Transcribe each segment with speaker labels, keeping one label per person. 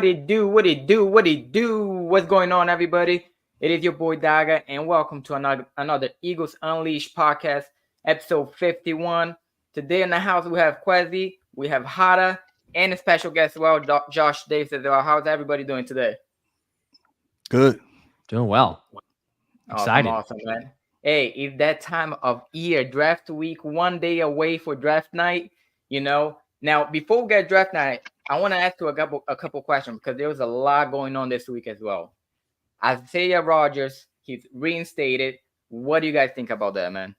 Speaker 1: What it do? What it do? What it do? What's going on, everybody? It is your boy Daga, and welcome to another Eagles Unleashed podcast, episode 51. Today in the house we have Quezzy, we have Hada, and a special guest as well, Josh Davis as well. How's everybody doing today?
Speaker 2: Good.
Speaker 3: Doing well. Excited.
Speaker 1: Awesome, man. Hey, it's that time of year, draft week, one day away for draft night. Now before we get draft night, I want to ask you a couple questions because there was a lot going on this week as well. Isaiah Rodgers, he's reinstated. What do you guys think about that, man?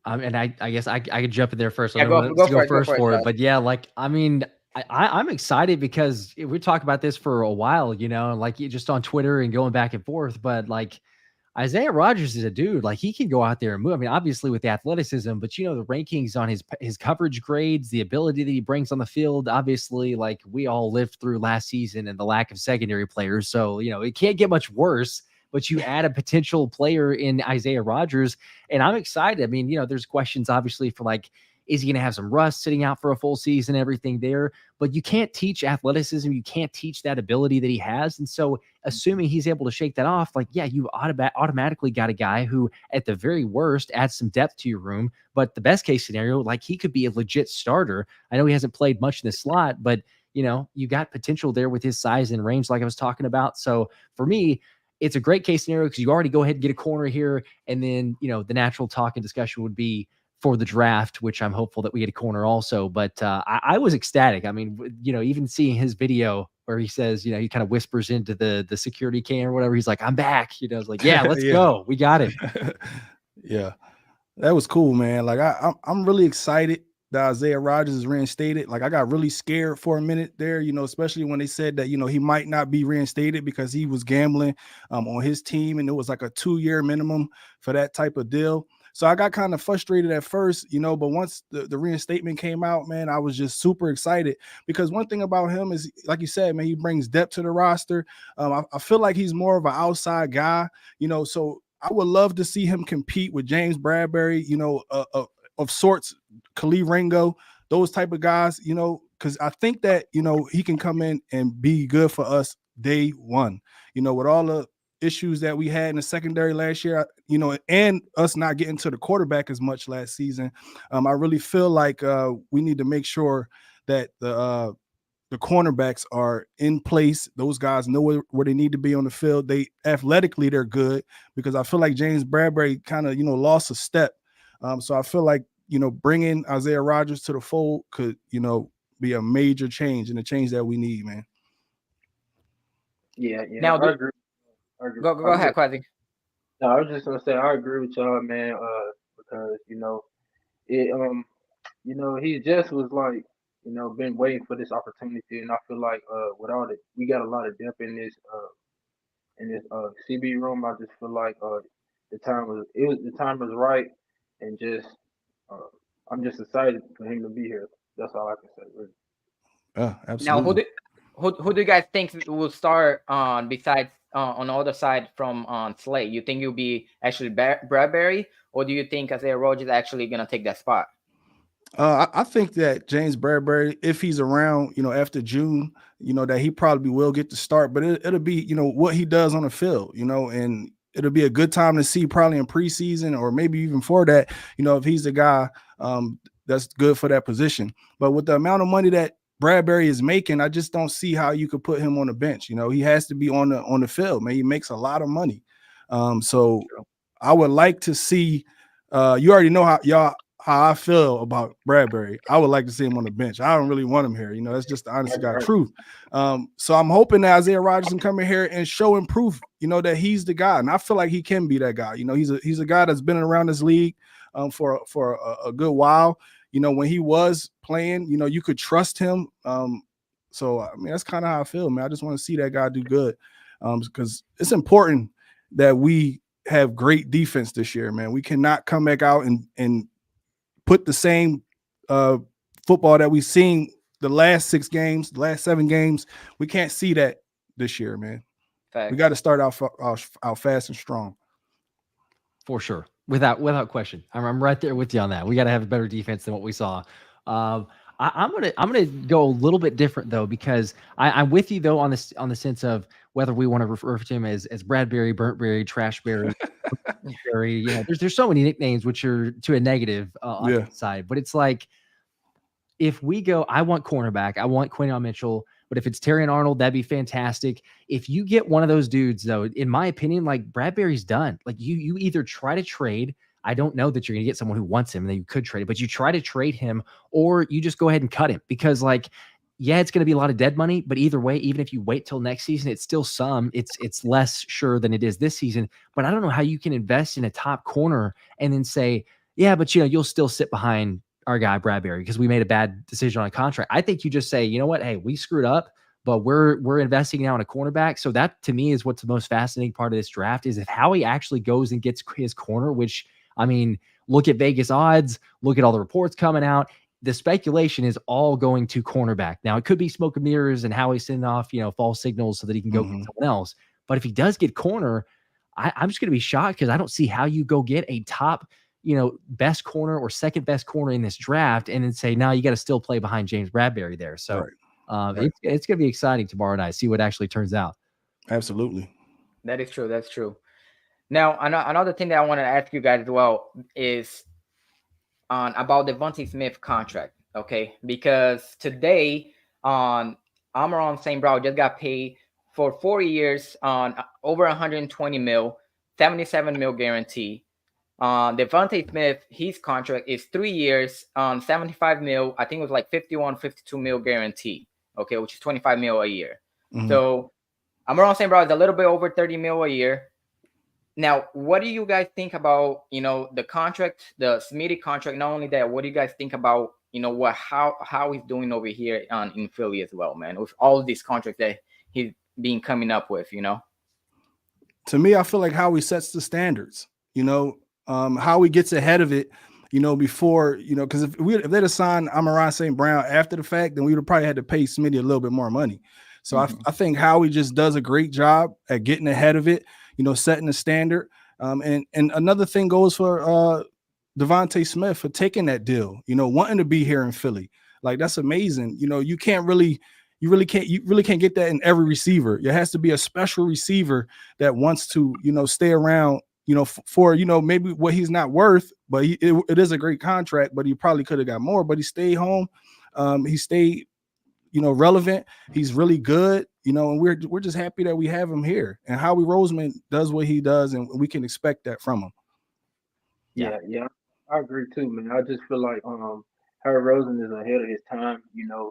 Speaker 3: And I guess I could jump in there first.
Speaker 1: Yeah, go
Speaker 3: First
Speaker 1: for it.
Speaker 3: But yeah, I'm excited because we talked about this for a while, just on Twitter and going back and forth. But Isaiah Rodgers is a dude, he can go out there and move. I mean, obviously with the athleticism, but the rankings on his coverage grades, the ability that he brings on the field, obviously, we all lived through last season and the lack of secondary players. So, it can't get much worse, but you add a potential player in Isaiah Rodgers, and I'm excited. I mean, there's questions obviously for is he going to have some rust sitting out for a full season, everything there, but you can't teach athleticism. You can't teach that ability that he has. And so assuming he's able to shake that off, you automatically got a guy who at the very worst adds some depth to your room. But the best case scenario, he could be a legit starter. I know he hasn't played much in the slot, but you got potential there with his size and range, like I was talking about. So for me, it's a great case scenario because you already go ahead and get a corner here. And then, the natural talk and discussion would be for the draft, which I'm hopeful that we get a corner also. But I was ecstatic. I mean, even seeing his video where he says, he kind of whispers into the security cam or whatever. He's like, I'm back. It's like, yeah, let's go. We got it.
Speaker 2: Yeah, that was cool, man. I'm really excited that Isaiah Rodgers is reinstated. I got really scared for a minute there, especially when they said that, he might not be reinstated because he was gambling on his team. And it was a 2-year minimum for that type of deal. So I got kind of frustrated at first, but once the reinstatement came out, man, I was just super excited because one thing about him is, like you said, man, he brings depth to the roster. I feel like he's more of an outside guy, so I would love to see him compete with James Bradbury, of sorts, Khalil Ringo, those type of guys, because I think that, he can come in and be good for us day one, with all the issues that we had in the secondary last year, and us not getting to the quarterback as much last season. I really feel like we need to make sure that the cornerbacks are in place. Those guys know where they need to be on the field. Athletically, they're good because I feel like James Bradbury kind of, lost a step. So I feel like, bringing Isaiah Rodgers to the fold could, be a major change and a change that we need, man.
Speaker 4: Yeah.
Speaker 1: Now,
Speaker 4: I agree.
Speaker 1: go ahead, Quezzy.
Speaker 4: No, I was just gonna say I agree with y'all, man. Because it he just was been waiting for this opportunity, and I feel like with all the we got a lot of depth in this CB room. I just feel like the time was right, and just uh, I'm just excited for him to be here. That's all I can say. Really.
Speaker 1: Now,
Speaker 2: Absolutely.
Speaker 1: who do you guys think will start on besides on the other side from on Slay? You think you'll be actually Bradbury, or do you think Isaiah Rodgers actually gonna take that spot?
Speaker 2: I think that James Bradbury, if he's around, after June, that he probably will get the start, but it'll be, what he does on the field, and it'll be a good time to see probably in preseason or maybe even for that, if he's the guy that's good for that position. But with the amount of money that Bradbury is making, I just don't see how you could put him on the bench. He has to be on the field, man. He makes a lot of money. So I would like to see, you already know how I feel about Bradbury. I would like to see him on the bench. I don't really want him here. That's just the honest to God truth. So I'm hoping that Isaiah Rodgers can come in here and show and prove, that he's the guy. And I feel like he can be that guy. He's a guy that's been around this league for a good while. When he was playing, you could trust him. So I mean, that's kind of how I feel, man. I just want to see that guy do good. Because it's important that we have great defense this year, man. We cannot come back out and put the same football that we've seen the last 6 games, the last 7 games. We can't see that this year, man.
Speaker 1: Facts.
Speaker 2: We got to start out fast and strong.
Speaker 3: For sure. Without question. I'm right there with you on that. We got to have a better defense than what we saw. I'm gonna go a little bit different though, because I'm with you though on this, on the sense of whether we want to refer to him as Bradberry, Burntberry, Trashberry, Berry. You know, there's so many nicknames which are to a negative on
Speaker 2: Yeah.
Speaker 3: the side, but it's like, if we go, I want cornerback, I want Quinion Mitchell, but if it's Terrion Arnold, that'd be fantastic. If you get one of those dudes, though, in my opinion, like Bradberry's done. Like you either try to trade. I don't know that you're gonna get someone who wants him, and then you could trade it, but you try to trade him, or you just go ahead and cut him, because like, yeah, it's gonna be a lot of dead money, but either way, even if you wait till next season, it's still some. It's less sure than it is this season. But I don't know how you can invest in a top corner and then say, yeah, but you'll still sit behind our guy Bradberry because we made a bad decision on a contract. I think you just say, you know what, hey, we screwed up, but we're investing now in a cornerback. So that to me is what's the most fascinating part of this draft, is if Howie actually goes and gets his corner, which, I mean, look at Vegas odds, look at all the reports coming out. The speculation is all going to cornerback. Now it could be smoke and mirrors and Howie sending off, false signals so that he can go get someone else. But if he does get corner, I'm just going to be shocked, because I don't see how you go get a top, best corner or second best corner in this draft and then say, no, you got to still play behind James Bradberry there. So
Speaker 2: Right.
Speaker 3: it's going to be exciting tomorrow night. See what actually turns out.
Speaker 2: Absolutely.
Speaker 1: That is true. That's true. Now, another thing that I wanted to ask you guys as well is on about the Devontae Smith contract. Okay, because today on Amon St. Brown just got paid for 4 years on over 120 mil, 77 mil guarantee. Devontae Smith, his contract is 3 years on 75 mil. I think it was like 51, 52 mil guarantee. Okay, which is 25 mil a year. So Amon St. Brown is a little bit over 30 mil a year. Now, what do you guys think about, the contract, the Smitty contract? Not only that, what do you guys think about, how he's doing over here in Philly as well, man, with all of these contracts that he's been coming up with,
Speaker 2: To me, I feel like Howie sets the standards, Howie gets ahead of it, before, because if they'd have signed Amon St. Brown after the fact, then we would have probably had to pay Smitty a little bit more money. So I think Howie just does a great job at getting ahead of it, setting the standard. And another thing goes for Devontae Smith for taking that deal, wanting to be here in Philly. Like, that's amazing. You really can't get that in every receiver. There has to be a special receiver that wants to, stay around, for maybe what he's not worth, but it is a great contract, but he probably could have got more, but he stayed home. He stayed, relevant. He's really good, and we're just happy that we have him here. And Howie Roseman does what he does, and we can expect that from him.
Speaker 4: Yeah, I agree too, man. I just feel like Harry Rosen is ahead of his time.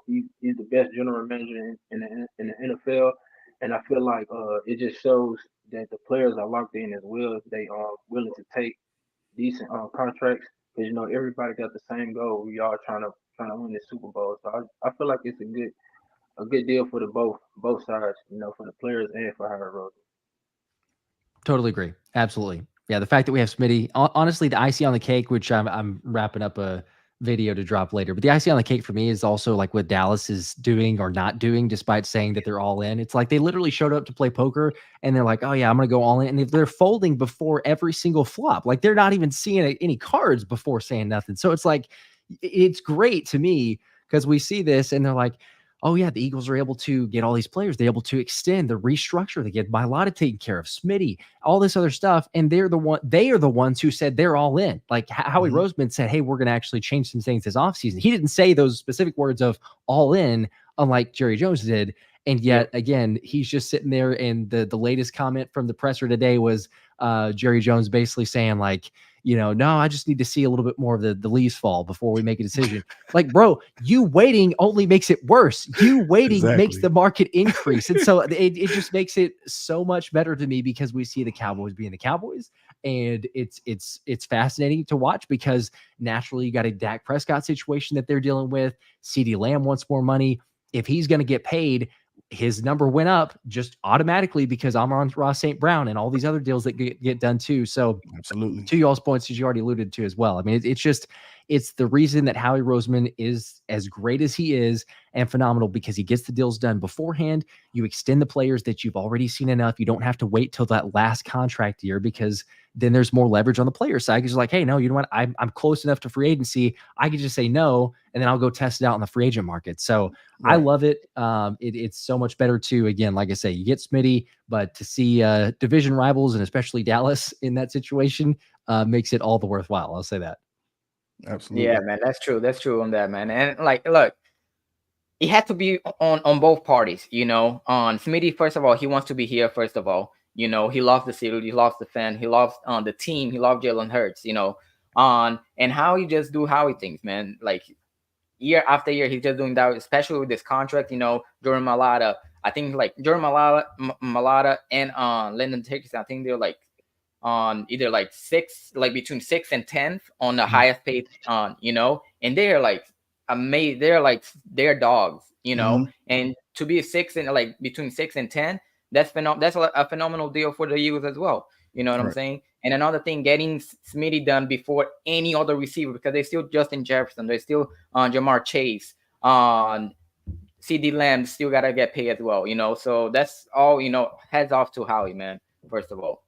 Speaker 4: He's the best general manager in the NFL, and I feel like it just shows that the players are locked in as well. They are willing to take decent contracts because everybody got the same goal. We all trying to win the Super Bowl. So I feel like it's a good deal for the both sides. For the players and for Harry Rosen.
Speaker 3: Totally agree. Absolutely. Yeah, the fact that we have Smitty, honestly, the icing on the cake, which I'm wrapping up a video to drop later, but the icing on the cake for me is also like what Dallas is doing or not doing, despite saying that they're all in. It's like they literally showed up to play poker and they're like, oh yeah, I'm going to go all in. And they're folding before every single flop. Like, they're not even seeing any cards before saying nothing. So it's like, it's great to me because we see this and they're like, oh yeah, the Eagles are able to get all these players. They're able to extend, the restructure. They get Mailata taken care of, Smitty, all this other stuff. And they are the ones who said they're all in. Like Howie Roseman said, hey, we're going to actually change some things this offseason. He didn't say those specific words of all in, unlike Jerry Jones did. And yet again, he's just sitting there. And the latest comment from the presser today was Jerry Jones basically saying like, no, I just need to see a little bit more of the leaves fall before we make a decision. Like, bro, you waiting only makes it worse. You waiting makes the market increase. And so it just makes it so much better to me because we see the Cowboys being the Cowboys. And it's fascinating to watch because naturally you got a Dak Prescott situation that they're dealing with. CeeDee Lamb wants more money. If he's going to get paid, his number went up just automatically because Amon-Ra St. Brown and all these other deals that get done too. So
Speaker 2: absolutely,
Speaker 3: to y'all's points, as you already alluded to as well. I mean, it's just, It's the reason that Howie Roseman is as great as he is and phenomenal because he gets the deals done beforehand. You extend the players that you've already seen enough. You don't have to wait till that last contract year because then there's more leverage on the player side. Because you're like, hey, no, you know what? I'm close enough to free agency. I can just say no, and then I'll go test it out in the free agent market. So I
Speaker 2: Right.
Speaker 3: love it. It's so much better too. Again, like I say, you get Smitty, but to see division rivals and especially Dallas in that situation makes it all the worthwhile. I'll say that.
Speaker 1: Yeah,
Speaker 2: Absolutely.
Speaker 1: man, that's true. That's true on that, man. And like, look, it had to be on both parties, you know. On Smitty, first of all, he wants to be here. First of all, you know, he loves the city, he loves the fan, he loves the team, he loves Jalen Hurts, you know. On and how he just do how he thinks, man. Like year after year, he's just doing that, especially with this contract, you know, Jordan Malata. I think like Jordan Malata and Lyndon Texas, I think they're like on either like six, like between six and 10th on the
Speaker 3: Mhm.
Speaker 1: highest paid you know, and they're like amazing. They're dogs, you know,
Speaker 2: Hmm.
Speaker 1: and to be six and like between 6 and 10, that's a phenomenal deal for the Eagles as well. You know what I'm
Speaker 2: Right.
Speaker 1: saying? And another thing, getting Smitty done before any other receiver because they still Justin Jefferson, they still Jamar Chase, on CD Lamb still gotta get paid as well, you know. So that's all, you know, heads off to Howie, man, first of all.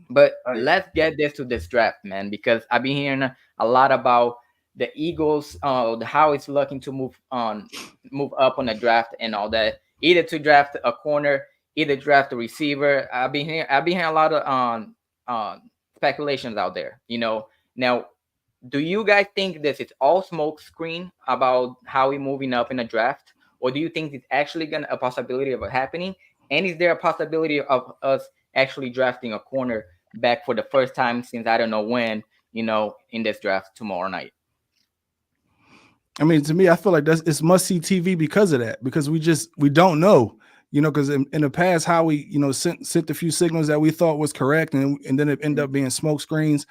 Speaker 1: But
Speaker 4: Hey,
Speaker 1: let's get this to this draft, man, because I've been hearing a lot about the Eagles, how it's looking to move up on the draft and all that. Either to draft a corner, either draft a receiver. I've been hearing a lot of speculations out there. You know, now, do you guys think this is all smoke screen about how we moving up in the draft, or do you think it's actually gonna a possibility of it happening? And is there a possibility of us actually drafting a corner back for the first time since I don't know when, you know, in this draft tomorrow night?
Speaker 2: I mean, to me, I feel like it's must see TV because of that. Because we don't know, you know. Because in the past, how we sent a few signals that we thought was correct, and then it ended up being smoke screens.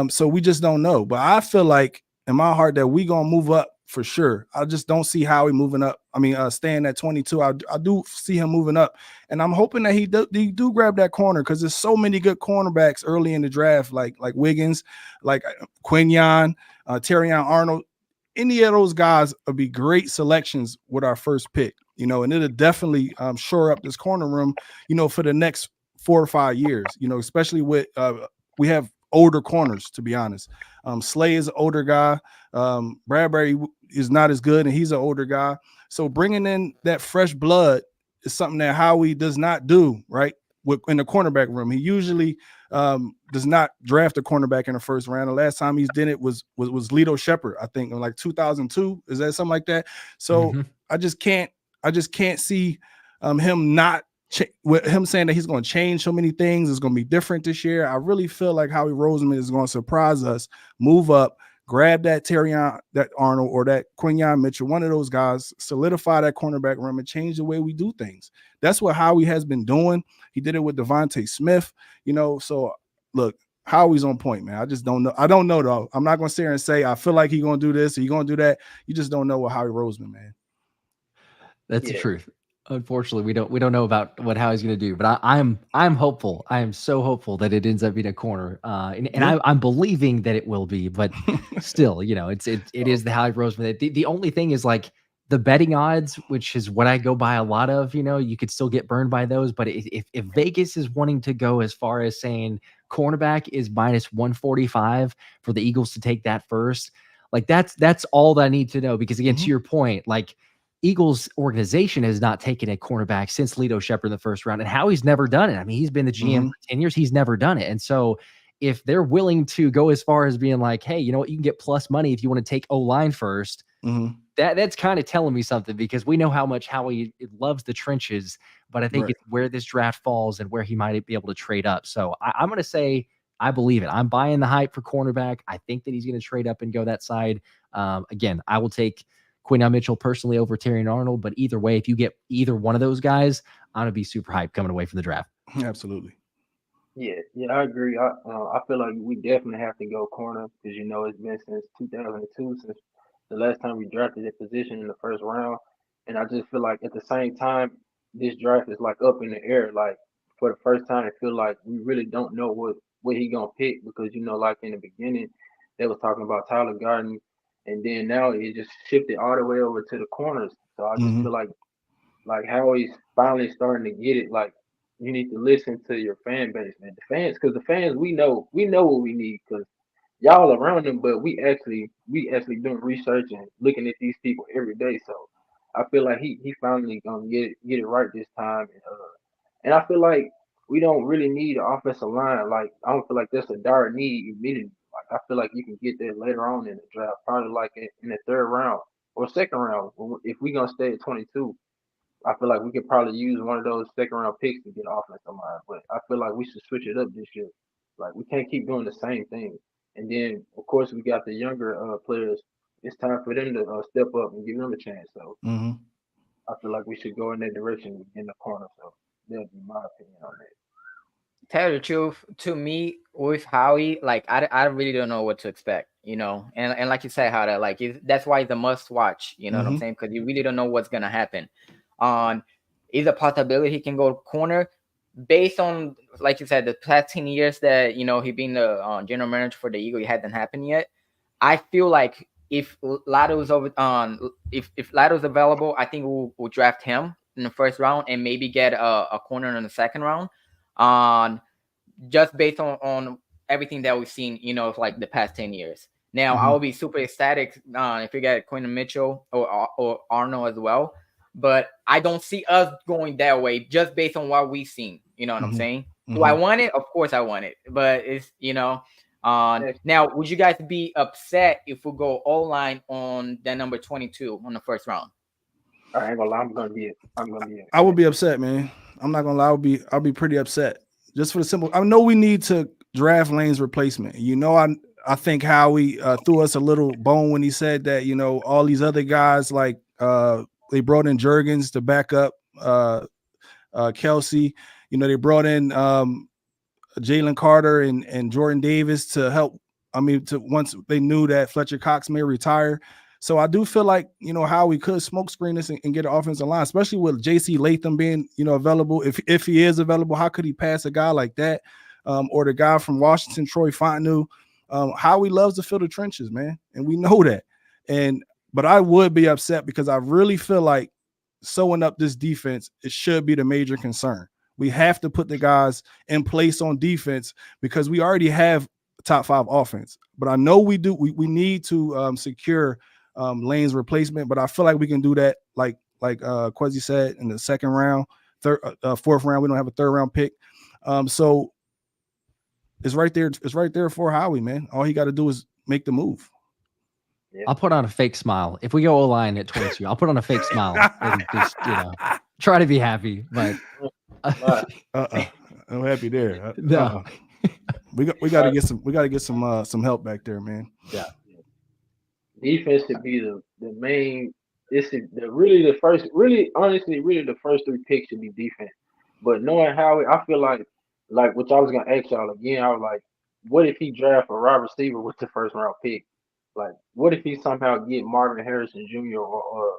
Speaker 2: So we just don't know. But I feel like in my heart that we gonna move up for sure. I just don't see how he moving up. I mean, staying at 22, I do see him moving up, and I'm hoping that he do grab that corner because there's so many good cornerbacks early in the draft, like Wiggins, like Quinion, Terrion Arnold. Any of those guys would be great selections with our first pick, you know, and it'll definitely shore up this corner room, you know, for the next 4 or 5 years, you know, especially with we have older corners, to be honest. Slay is an older guy. Bradbury is not as good, and he's an older guy. So bringing in that fresh blood is something that Howie does not do, right? In the cornerback room, he usually does not draft a cornerback in the first round. The last time he's did it was Lito Shepherd, I think, in like 2002. Is that something like that? So
Speaker 3: Mhm.
Speaker 2: I just can't see him not with him saying that he's going to change so many things. It's going to be different this year. I really feel like Howie Roseman is going to surprise us, move up, grab that Terrion, that Arnold, or that Quinion Mitchell, one of those guys, solidify that cornerback room and change the way we do things. That's what Howie has been doing. He did it with Devontae Smith, you know. So look, Howie's on point, man. I just don't know. I don't know though. I'm not gonna sit here and say I feel like he's gonna do this or he's gonna do that. You just don't know what Howie Roseman, man.
Speaker 3: That's the
Speaker 4: yeah,
Speaker 3: truth. Unfortunately, we don't know about what how he's going to do, but I'm hopeful. I am so hopeful that it ends up being a corner, and
Speaker 2: Yeah.
Speaker 3: I'm believing that it will be. But still, you know, it is the Howie Roseman. The only thing is like the betting odds, which is what I go by a lot of. You know, you could still get burned by those, but if Vegas is wanting to go as far as saying cornerback is minus 145 for the Eagles to take that first, like that's all that I need to know. Because again, to
Speaker 2: Mhm.
Speaker 3: your point, like Eagles organization has not taken a cornerback since Lito Shepherd in the first round, and Howie's never done it. I mean, he's been the GM
Speaker 2: Mhm.
Speaker 3: for 10 years. He's never done it. And so if they're willing to go as far as being like, hey, you know what, you can get plus money if you want to take O-line first,
Speaker 2: Mhm.
Speaker 3: that's kind of telling me something because we know how much Howie loves the trenches, but I think
Speaker 2: Right.
Speaker 3: it's where this draft falls and where he might be able to trade up. So I'm going to say I believe it. I'm buying the hype for cornerback. I think that he's going to trade up and go that side. Again, I will take Quinn Mitchell personally over Terry and Arnold, but either way, if you get either one of those guys, I'm going to be super hyped coming away from the draft.
Speaker 2: Absolutely.
Speaker 4: yeah, I agree. I feel like we definitely have to go corner because it's been since 2002 since the last time we drafted a position in the first round, and I just feel like at the same time this draft is like up in the air. Like for the first time, I feel like we really don't know what he gonna pick because like in the beginning. they was talking about Tyler Garden, and then now it just shifted all the way over to the corners. So I just
Speaker 2: Hmm.
Speaker 4: feel like Howie's finally starting to get it. Like you need to listen to your fan base, man. The fans, because the fans we know what we need. Because y'all around them, but we actually doing research and looking at these people every day. So I feel like he finally gonna get it right this time. And I feel like we don't really need an offensive line. Like I don't feel like that's a dire need immediately. Like I feel like you can get that later on in the draft, probably like in the third round or second round. If we gonna stay at 22, I feel like we could probably use one of those second round picks to get offensive line. But I feel like we should switch it up this year. Like we can't keep doing the same thing. And then of course we got the younger players. It's time for them to step up and give them a chance. So
Speaker 2: Hmm.
Speaker 4: I feel like we should go in that direction in the corner. So that'd be my opinion on that.
Speaker 1: Tell you the truth, to me with Howie, like I really don't know what to expect, you know. And like you said, how that like that's why it's a must watch. You know what I'm
Speaker 2: Hmm.
Speaker 1: saying? Because you really don't know what's gonna happen. On is a possibility he can go corner based on like you said the past 10 years that he been the general manager for the Eagle. It hasn't happened yet. I feel like if Lado's over if Lado's available, I think we'll draft him in the first round and maybe get a corner in the second round. On just based on everything that we've seen, of like the past 10 years. Now, I
Speaker 2: Hmm.
Speaker 1: will be super ecstatic if you get Quentin Mitchell or Arnold as well. But I don't see us going that way just based on what we've seen. You know what I'm
Speaker 2: Hmm.
Speaker 1: saying? Do I
Speaker 2: Hmm.
Speaker 1: want it? Of course I want it. But
Speaker 4: Next,
Speaker 1: now, would you guys be upset if we go all line on the number 22 on the first round?
Speaker 4: I ain't gonna lie, I'm gonna be
Speaker 2: I would
Speaker 4: upset.
Speaker 2: be upset, man. I'm not gonna lie. I'll be pretty upset. Just for the simple, I know we need to draft Lane's replacement. I think Howie threw us a little bone when he said that all these other guys like they brought in Jurgens to back up Kelsey. They brought in Jalen Carter and Jordan Davis to help. I mean, to once they knew that Fletcher Cox may retire. So I do feel like how we could smoke screen this and get an offensive line, especially with J.C. Latham being available. If he is available, how could he pass a guy like that, or the guy from Washington, Troy Fontenot? Howie loves to fill the trenches, man, and we know that. But I would be upset because I really feel like sewing up this defense, it should be the major concern. We have to put the guys in place on defense because we already have top 5 offense. But I know we do. We need to secure Lane's replacement. But I feel like we can do that, like Quasi said, in the second round, fourth round. We don't have a third round pick, so it's right there. It's right there for Howie, man. All he got to do is make the move.
Speaker 4: Yeah.
Speaker 3: I'll put on a fake smile. If we go O line at 22, I'll put on a fake smile and just, try to be happy. But
Speaker 4: But
Speaker 2: I'm happy there.
Speaker 3: no,
Speaker 2: We got to get some help back there, man.
Speaker 3: yeah.
Speaker 4: defense should be the main. This is the really the first, really honestly, really the first three picks should be defense. But knowing how I feel like which I was gonna ask y'all again, I was like, what if he draft a wide receiver with the first round pick? Like, what if he somehow get Marvin Harrison Jr. or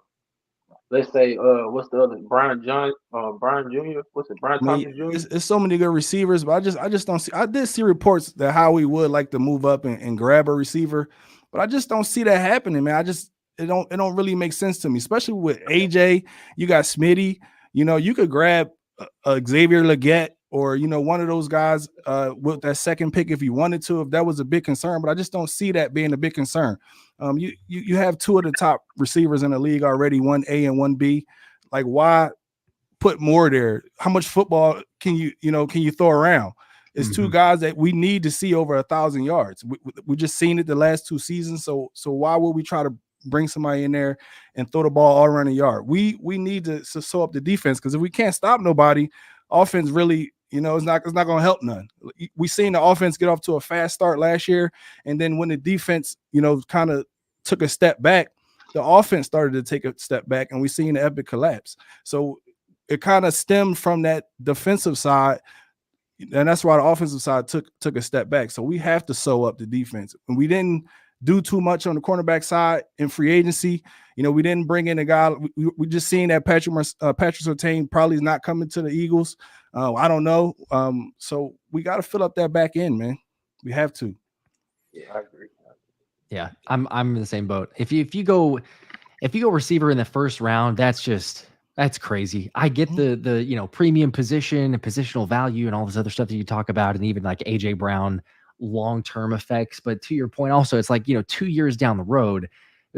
Speaker 4: let's say what's the other Brian Jr. What's it Brian
Speaker 2: I mean,
Speaker 4: Thompson Jr.
Speaker 2: it's so many good receivers, but I just don't see. I did see reports that Howie would like to move up and grab a receiver, but I just don't see that happening, man. It don't really make sense to me, especially with AJ. You got Smitty. You could grab Xavier Legette or one of those guys with that second pick if you wanted to, if that was a big concern. But I just don't see that being a big concern. You have two of the top receivers in the league already, one A and one B. Like, why put more there? How much football can you throw around? It's two
Speaker 3: Mhm.
Speaker 2: guys that we need to see over 1,000 yards. We just seen it the last 2 seasons. So why would we try to bring somebody in there and throw the ball all around the yard? We need to sew up the defense, because if we can't stop nobody, offense really, it's not going to help none. We seen the offense get off to a fast start last year, and then when the defense, kind of took a step back, the offense started to take a step back, and we seen the epic collapse. So it kind of stemmed from that defensive side, and that's why the offensive side took a step back. So we have to sew up the defense, and we didn't do too much on the cornerback side in free agency. We didn't bring in a guy. We just seen that Patrick Surtain probably is not coming to the Eagles. I don't know. So we got to fill up that back end, man. We have to.
Speaker 4: Yeah, I agree.
Speaker 3: Yeah, I'm in the same boat. If you go receiver in the first round, that's crazy. I get the premium position and positional value and all this other stuff that you talk about, and even like AJ Brown long-term effects. But to your point, also, it's like 2 years down the road.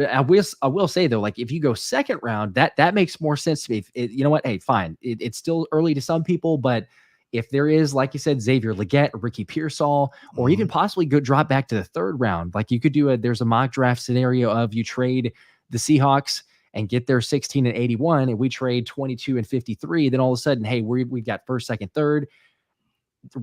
Speaker 3: I will say though, like if you go second round, that makes more sense to me. You know what? Hey, fine. It's still early to some people, but if there is, like you said, Xavier Legette, Ricky Pearsall, or even possibly go drop back to the third round, like you could there's a mock draft scenario of you trade the Seahawks and get their 16 and 81, and we trade 22 and 53. Then all of a sudden, hey, we've got first, second, third.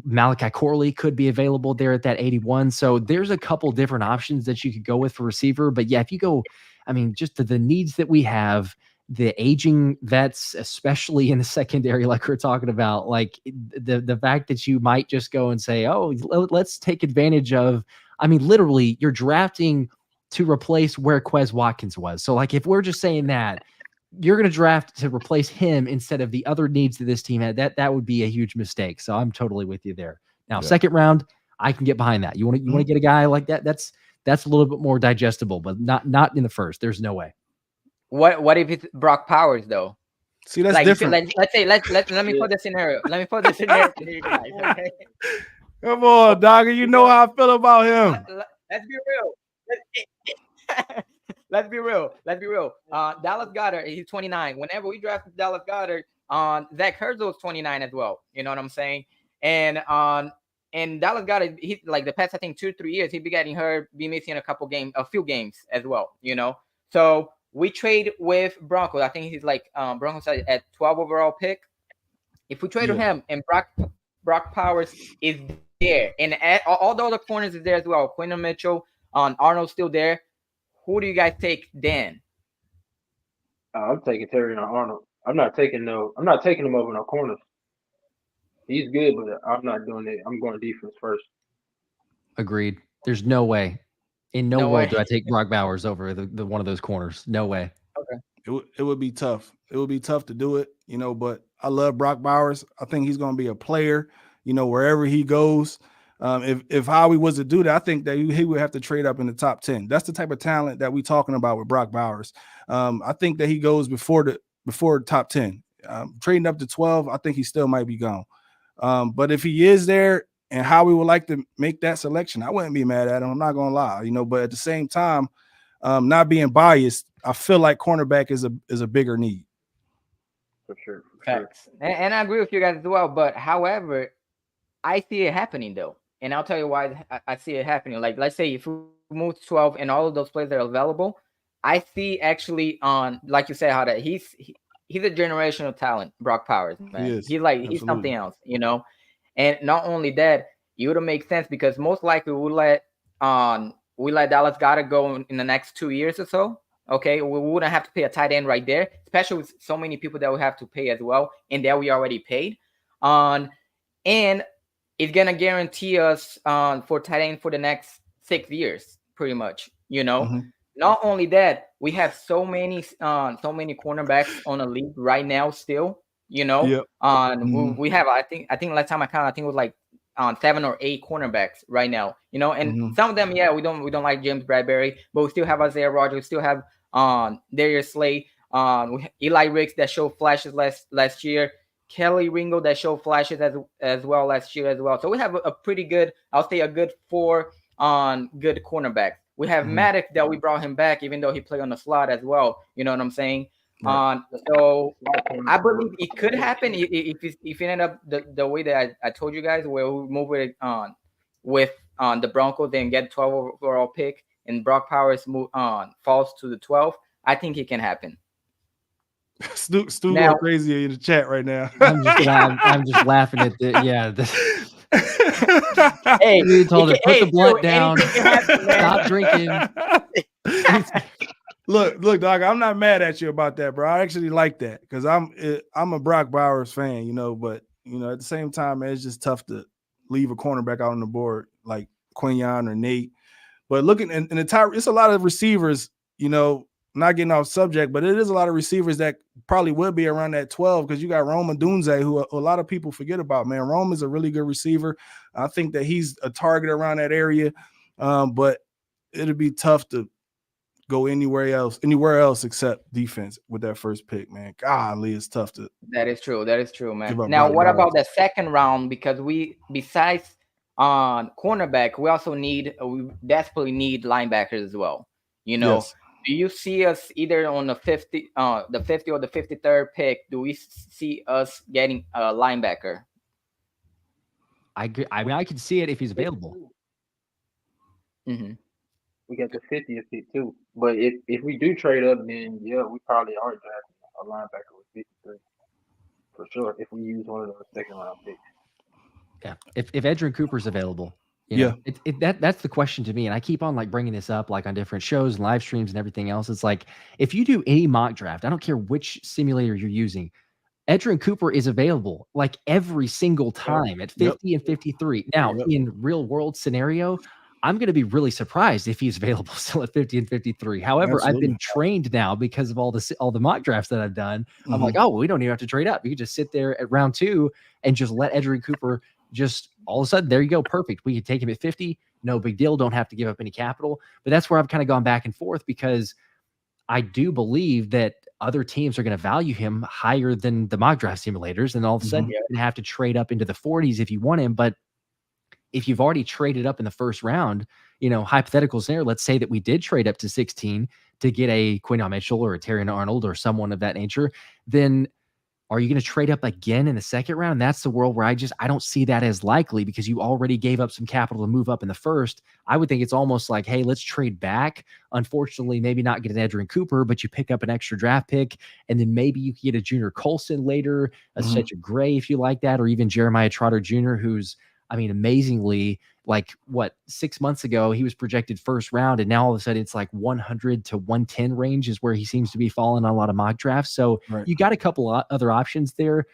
Speaker 3: Malachi Corley could be available there at that 81. So there's a couple different options that you could go with for receiver. But yeah, if you go, I mean, just the needs that we have, the aging vets, especially in the secondary, like we're talking about, like the fact that you might just go and say, oh, let's take advantage of, I mean, literally you're drafting to replace where Quez Watkins was. So like, if we're just saying that, you're going to draft to replace him instead of the other needs that this team had, that would be a huge mistake. So I'm totally with you there. Now, second round, I can get behind that. You want to get a guy like that? That's a little bit more digestible, but not in the first. There's no way.
Speaker 1: What if it's Brock Powers though?
Speaker 2: See, that's different.
Speaker 1: Let's say let me put the scenario. Let me put the scenario to you guys. Okay?
Speaker 2: Come on, dogger. You know how I feel about him.
Speaker 1: Let's be real. Let's be real. Dallas Goedert, he's 29. Whenever we drafted Dallas Goedert, Zach Ertz was 29 as well. You know what I'm saying? And Dallas Goedert, he like the past, I think 2-3 years, he'd be getting hurt, be missing a few games as well. You know, so we trade with Broncos. I think he's like Broncos at 12 overall pick. If we trade with him and Brock Powers is there, and all the other corners is there as well. Quinton Mitchell, Arnold's still there. Who do you guys take then?
Speaker 4: I'm taking Terry Arnold. I'm not taking him over no corners. He's good, but I'm not doing it. I'm going defense first.
Speaker 3: Agreed. There's no way. In no world do I take Brock Bowers over the one of those corners. No way.
Speaker 2: Okay. It would be tough. It would be tough to do it, but I love Brock Bowers. I think he's going to be a player, wherever he goes. If Howie was to do that, I think that he would have to trade up in the top 10. That's the type of talent that we're talking about with Brock Bowers. I think that he goes before top 10. Trading up to 12, I think he still might be gone. But if he is there and Howie would like to make that selection, I wouldn't be mad at him. I'm not going to lie, but at the same time, not being biased, I feel like cornerback is a bigger need.
Speaker 4: For sure.
Speaker 1: And I agree with you guys as well. But however, I see it happening though. And I'll tell you why I see it happening. Like, let's say if we move to 12 and all of those players are available, I see actually like you said, how that he's a generational talent, Brock Powers, man. He's something else, And not only that, it would make sense because most likely we let Dallas Goedert go in the next 2 years or so. Okay, we wouldn't have to pay a tight end right there, especially with so many people that we have to pay as well, and that we already paid. And it's gonna guarantee us for tight end for the next 6 years, pretty much. Not only that, we have so many cornerbacks on the league right now still. We have I think last time I counted, I think it was like 7 or 8 cornerbacks right now. And some of them, we don't like James Bradbury, but we still have Isaiah Rodgers, we still have Darius Slay, Eli Ricks that showed flashes last year. Kelly Ringo that showed flashes as well last year as well. So we have a pretty good, I'll say a good 4 good cornerbacks. We have Maddox that we brought him back, even though he played on the slot as well. You know what I'm saying? Right. So I believe it could happen if it end up the way that I told you guys, where we move it with the Broncos, then get 12 overall pick, and Brock Powers falls to the 12. I think it can happen.
Speaker 2: Stu going crazy in the chat right now.
Speaker 3: I'm just laughing at Hey, you told her put the blunt down, stop drinking.
Speaker 2: Look, dog. I'm not mad at you about that, bro. I actually like that because I'm a Brock Bowers fan, But at the same time, man, it's just tough to leave a cornerback out on the board like Quinyon or Nate. But looking in the top, it's a lot of receivers, not getting off subject, but it is a lot of receivers that probably would be around that 12 because you got Rome Odunze, who a lot of people forget about, man. Rome is a really good receiver. I think that he's a target around that area. But it'd be tough to go anywhere else except defense with that first pick, man. Golly, it's tough to
Speaker 1: That is true. That is true, man.
Speaker 2: give up
Speaker 1: Now,
Speaker 2: right
Speaker 1: what about
Speaker 2: guards.
Speaker 1: the second round? Because we, besides cornerback, we also we desperately need linebackers as well. You know,
Speaker 2: Yes.
Speaker 1: do you see us either on the 50 or the 53rd pick? Do we see us getting a linebacker?
Speaker 3: I mean, I can see it if he's available.
Speaker 4: 52.
Speaker 1: Hmm.
Speaker 4: We got the 50th pick too. But if we do trade up, then yeah, we probably are drafting a linebacker with 53 for sure. If we use one of those second round picks.
Speaker 3: Yeah, if Edgerrin Cooper's available,
Speaker 2: Yeah.
Speaker 3: That's the question to me, and I keep on like bringing this up like on different shows and live streams and everything else. It's like if you do any mock draft, I don't care which simulator you're using, Edgerrin Cooper is available like every single time at 50 and 53. Now, in real world scenario, I'm going to be really surprised if he's available still at 50 and 53. However, I've been trained now because of all the mock drafts that I've done. I'm like, oh, well, we don't even have to trade up. You can just sit there at round 2 and just let Edgerrin Cooper just all of a sudden, there you go. Perfect. We could take him at 50. No big deal. Don't have to give up any capital. But that's where I've kind of gone back and forth because I do believe that other teams are going to value him higher than the mock draft simulators. And all of a sudden, you're going to have to trade up into the 40s if you want him. But if you've already traded up in the first round, hypothetical scenario, let's say that we did trade up to 16 to get a Quinyon Mitchell or a Terrion Arnold or someone of that nature, then are you going to trade up again in the second round? And that's the world where I don't see that as likely because you already gave up some capital to move up in the first. I would think it's almost like, hey, let's trade back. Unfortunately, maybe not get an Edgerrin Cooper, but you pick up an extra draft pick, and then maybe you can get a Junior Colson later, a Cedric Gray if you like that, or even Jeremiah Trotter Jr., who's, I mean, amazingly, 6 months ago, he was projected first round, and now all of a sudden it's like 100 to 110 range is where he seems to be falling on a lot of mock drafts. So you got a couple other options there.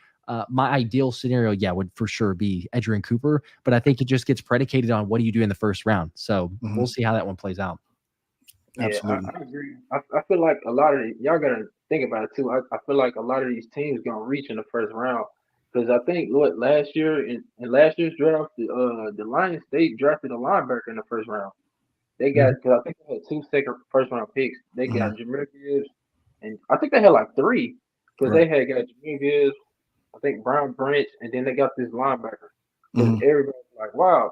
Speaker 3: My ideal scenario, would for sure be Edgerrin Cooper, but I think it just gets predicated on what do you do in the first round. So we'll see how that one plays out.
Speaker 4: Yeah,
Speaker 2: Absolutely.
Speaker 4: I agree. I feel like a lot of y'all gotta think about it too. I feel like a lot of these teams gonna reach in the first round because I think last year in last year's draft, the Lions they drafted a linebacker in the first round. They got because I think they had 2 first round picks. They got Jameer Gibbs, and I think they had like 3 because they had got Jameer Gibbs, I think Brown Branch, and then they got this linebacker. Because everybody's like, wow,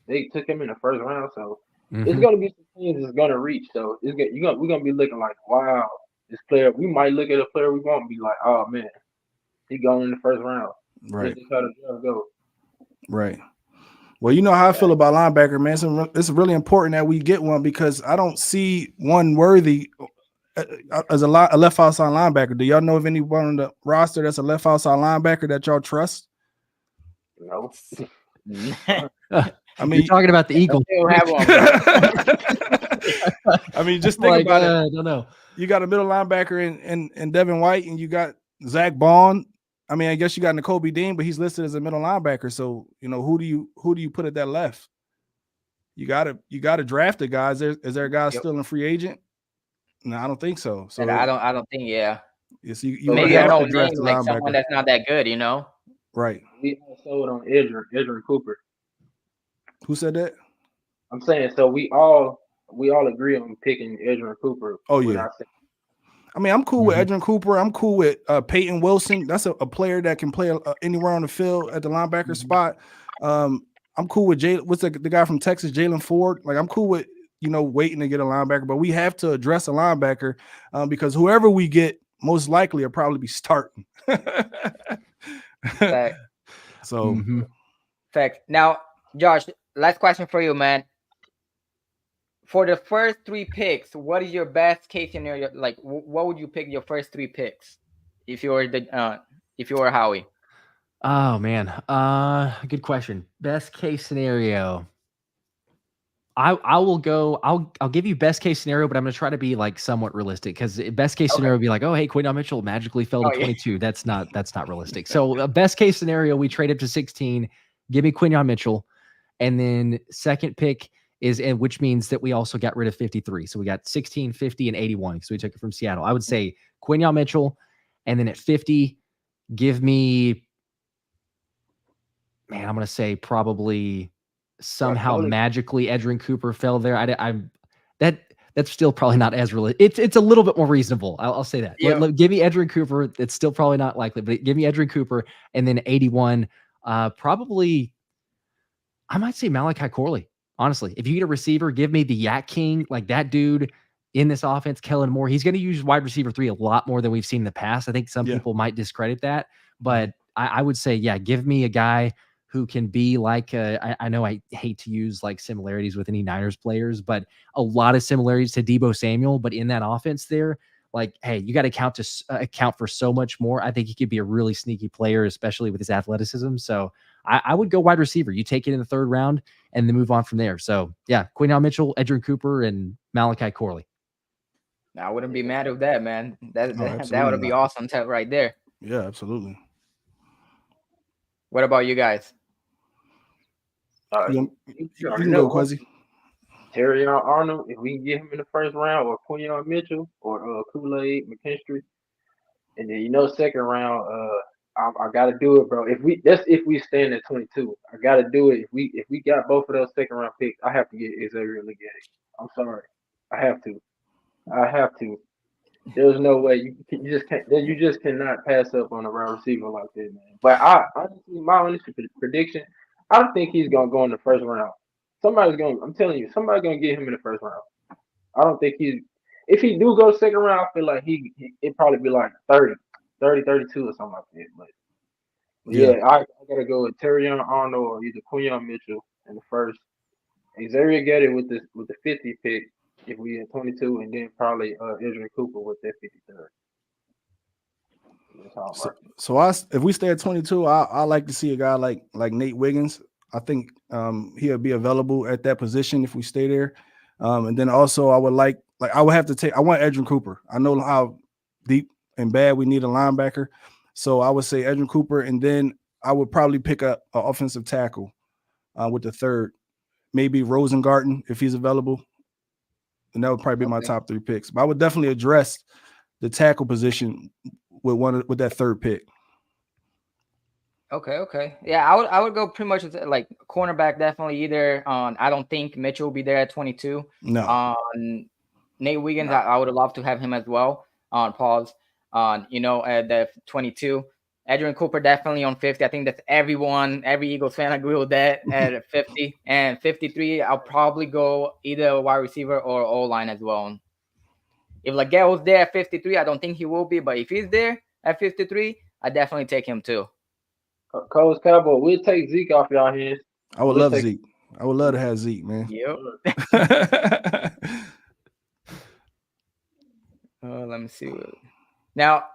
Speaker 4: they took him in the first round, so. It's gonna be some teams that's gonna reach. So we're gonna be looking like, wow, this player. We might look at a player we want and be like, oh man, he going in the first round.
Speaker 2: Right.
Speaker 4: This is how the draft go.
Speaker 2: Right. Well, you know how I feel about linebacker, man. It's really important that we get one because I don't see one worthy as a left outside linebacker. Do y'all know of anyone on the roster that's a left outside linebacker that y'all trust?
Speaker 4: No.
Speaker 2: I mean,
Speaker 3: you're talking about the Eagles.
Speaker 2: I mean, just think about it.
Speaker 3: I don't know.
Speaker 2: You got a middle linebacker in Devin White, and you got Zach Bond. I mean, I guess you got N'Kobe Dean, but he's listed as a middle linebacker. So who do you put at that left? You gotta draft a guy. Is there a guy still in free agent? No, I don't think so. So
Speaker 1: I don't think. Yeah.
Speaker 2: Yes, you
Speaker 1: Maybe I
Speaker 2: have to
Speaker 1: don't
Speaker 2: draft
Speaker 1: name
Speaker 2: a
Speaker 1: like
Speaker 2: linebacker.
Speaker 1: someone that's not that good.
Speaker 2: Right.
Speaker 4: We all sold on Edgerrin Cooper.
Speaker 2: Who said that?
Speaker 4: I'm saying so. We all agree on picking Edgerrin Cooper.
Speaker 2: Oh yeah. I mean, I'm cool with Edgerrin Cooper. I'm cool with Peyton Wilson. That's a player that can play anywhere on the field at the linebacker spot. I'm cool with what's the guy from Texas, Jalen Ford. Like I'm cool with waiting to get a linebacker, but we have to address a linebacker because whoever we get, most likely will probably be starting.
Speaker 1: Fact.
Speaker 2: So,
Speaker 1: fact. Now, Josh, last question for you, man. For the first 3 picks, what is your best case scenario? Like, what would you pick your first 3 picks if you were Howie?
Speaker 3: Oh man, good question. Best case scenario. I will go. I'll give you best case scenario, but I'm gonna try to be like somewhat realistic because best case scenario would be like, oh hey, Quinyon Mitchell magically fell to 22. Yeah. That's not realistic. So best case scenario, we trade up to 16. Give me Quinyon Mitchell, and then second pick is, and which means that we also got rid of 53. So we got 16, 50, and 81 because we took it from Seattle. I would say Quinyon Mitchell, and then at 50, give me. Man, I'm gonna say probably. Somehow magically Edgerrin Cooper fell there. that's still probably not as real. It's a little bit more reasonable. I'll say that.
Speaker 1: Yeah.
Speaker 3: Give me Edgerrin Cooper. It's still probably not likely, but give me Edgerrin Cooper, and then 81. Probably, I might say Malachi Corley. Honestly, if you get a receiver, give me the Yak King, like that dude in this offense, Kellen Moore. He's going to use wide receiver 3 a lot more than we've seen in the past. I think some people might discredit that, but I would say, yeah, give me a guy who can be like, I know I hate to use like similarities with any Niners players, but a lot of similarities to Deebo Samuel, but in that offense there, like, hey, you got to account for so much more. I think he could be a really sneaky player, especially with his athleticism. So I would go wide receiver. You take it in the 3rd round and then move on from there. So yeah, Quinyon Mitchell, Edgerrin Cooper, and Malachi Corley.
Speaker 1: I wouldn't be mad with that, man. That would be
Speaker 2: not.
Speaker 1: awesome right there.
Speaker 2: Yeah, absolutely.
Speaker 1: What about you guys?
Speaker 2: You can go, Quizzy.
Speaker 4: Terrion Arnold, if we can get him in the 1st round, or Quinyon Mitchell, or Kool-Aid McKinstry, and then 2nd round, I gotta do it, bro. If we stand at 22, I gotta do it. If we got both of those 2nd round picks, I have to get Xavier Legette. I'm sorry, I have to. There's no way you just cannot pass up on a wide receiver like that, man. But my honest prediction, I don't think he's gonna go in the 1st round. I'm telling you, somebody's gonna get him in the 1st round. I don't think if he do go 2nd round, I feel like it'd probably be like 30, 32 or something like that. But yeah, I gotta go with Terrion Arnold or either Quinyon Mitchell in the 1st. Xavier Getty with the 50 pick if we at 22, and then probably Edgerrin Cooper with that 53rd.
Speaker 2: So if we stay at 22, I like to see a guy like Nate Wiggins. I think he'll be available at that position if we stay there. And then also I would I want Edgerrin Cooper. I know how deep and bad we need a linebacker. So I would say Edgerrin Cooper, and then I would probably pick up an offensive tackle with the 3rd. Maybe Rosengarten if he's available. And that would probably be my top 3 picks. But I would definitely address the tackle position with that 3rd pick.
Speaker 1: Okay. Yeah, I would go pretty much like cornerback, definitely either on. I don't think Mitchell will be there at 22.
Speaker 2: No.
Speaker 1: Nate Wiggins, I would love to have him as well on pause. At the 22. Edgerrin Cooper definitely on 50. I think that's every Eagles fan agree with that at 50. And 53, I'll probably go either a wide receiver or O-line as well. If Legette was there at 53, I don't think he will be, but if he's there at 53, I definitely take him too.
Speaker 4: Coach Cowboy, we'll take Zeke off y'all hands.
Speaker 2: I would love Zeke. I would love to have Zeke, man.
Speaker 1: Yep. Let me see. Now,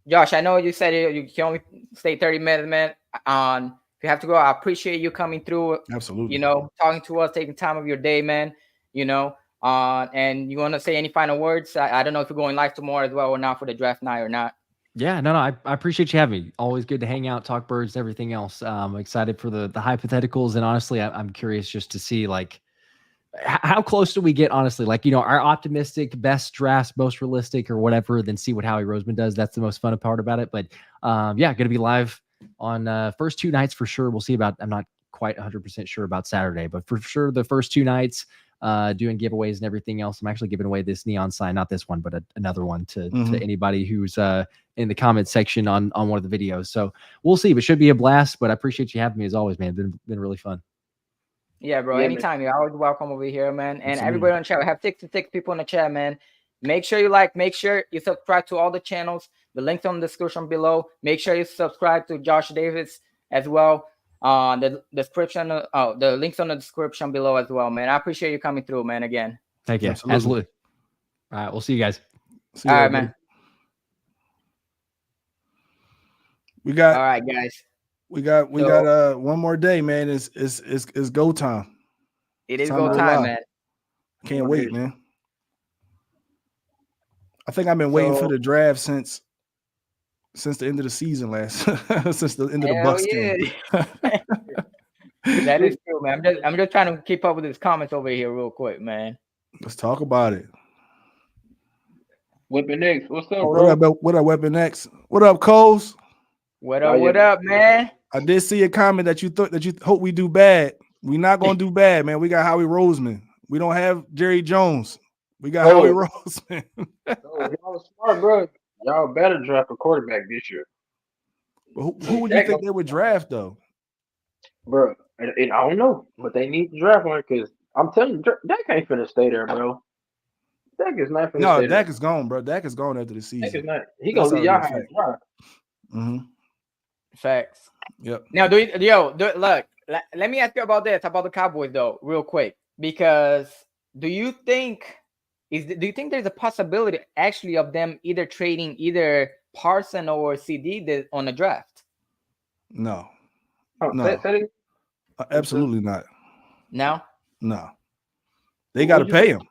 Speaker 1: Josh, I know you said you can only stay 30 minutes, man. If you have to go, I appreciate you coming through.
Speaker 2: Absolutely.
Speaker 1: Talking to us, taking time of your day, man. And you want to say any final words? I don't know if you're going live tomorrow as well or not for the draft night or not.
Speaker 3: Yeah, no, I appreciate you having me. Always good to hang out, talk birds, and everything else. I'm excited for the hypotheticals, and honestly, I'm curious just to see like how close do we get, honestly? Like, our optimistic best drafts, most realistic or whatever, then see what Howie Roseman does. That's the most fun part about it. But yeah, going to be live on first 2 nights for sure. We'll see I'm not quite 100% sure about Saturday, but for sure the first 2 nights, doing giveaways and everything else. I'm actually giving away this neon sign, not this one, but another one to anybody who's in the comment section on one of the videos. So we'll see, but should be a blast. But I appreciate you having me as always, man. Been really fun.
Speaker 1: Yeah, bro. Anytime. You're always welcome over here, man. And everybody on the chat, we have 66 people in the chat, man. Make sure you make sure you subscribe to all the channels. The links on the description below. Make sure you subscribe to Josh Davis as well. The description, the links on the description below as well, man. I appreciate you coming through, man. Again.
Speaker 3: Thank you. Absolutely. All right, we'll see you guys.
Speaker 2: All
Speaker 1: right, man.
Speaker 2: All
Speaker 1: right, guys.
Speaker 2: We got one more day, man. It's go time.
Speaker 1: It is go time, man.
Speaker 2: Can't wait, man. I think I've been waiting for the draft since the end of the season since the end of the Bucks game.
Speaker 1: That is true, man. I'm just trying to keep up with his comments over here real quick, man.
Speaker 2: Let's talk about it.
Speaker 4: Weapon X, what's up, bro?
Speaker 2: What up, Weapon X? What up, Coles?
Speaker 1: What up, man?
Speaker 2: I did see a comment that you hope we do bad. We're not gonna do bad, man. We got Howie Roseman. We don't have Jerry Jones. We got
Speaker 4: Oh,
Speaker 2: Howie Roseman.
Speaker 4: so if y'all smart, bro, y'all better draft a quarterback this year.
Speaker 2: But who would you think they would draft though?
Speaker 4: Bro, and I don't know, but they need to draft one because I'm telling you, Dak ain't finna stay there, bro. Dak is not finna
Speaker 2: No,
Speaker 4: stay there.
Speaker 2: Dak is gone, bro. Dak is gone after the
Speaker 4: Dak is
Speaker 2: season.
Speaker 4: not. He
Speaker 2: That's
Speaker 4: gonna leave
Speaker 2: already
Speaker 4: y'all
Speaker 2: a
Speaker 4: high
Speaker 2: fact.
Speaker 4: and dry.
Speaker 2: Mm-hmm.
Speaker 1: Facts.
Speaker 2: Yep.
Speaker 1: Now, look. Let me ask you about this, about the Cowboys, though, real quick, because do you think there's a possibility actually of them either trading either Parson or CD on the draft?
Speaker 2: No.
Speaker 4: Oh,
Speaker 2: No. Absolutely not.
Speaker 1: No.
Speaker 2: No. They got to pay him.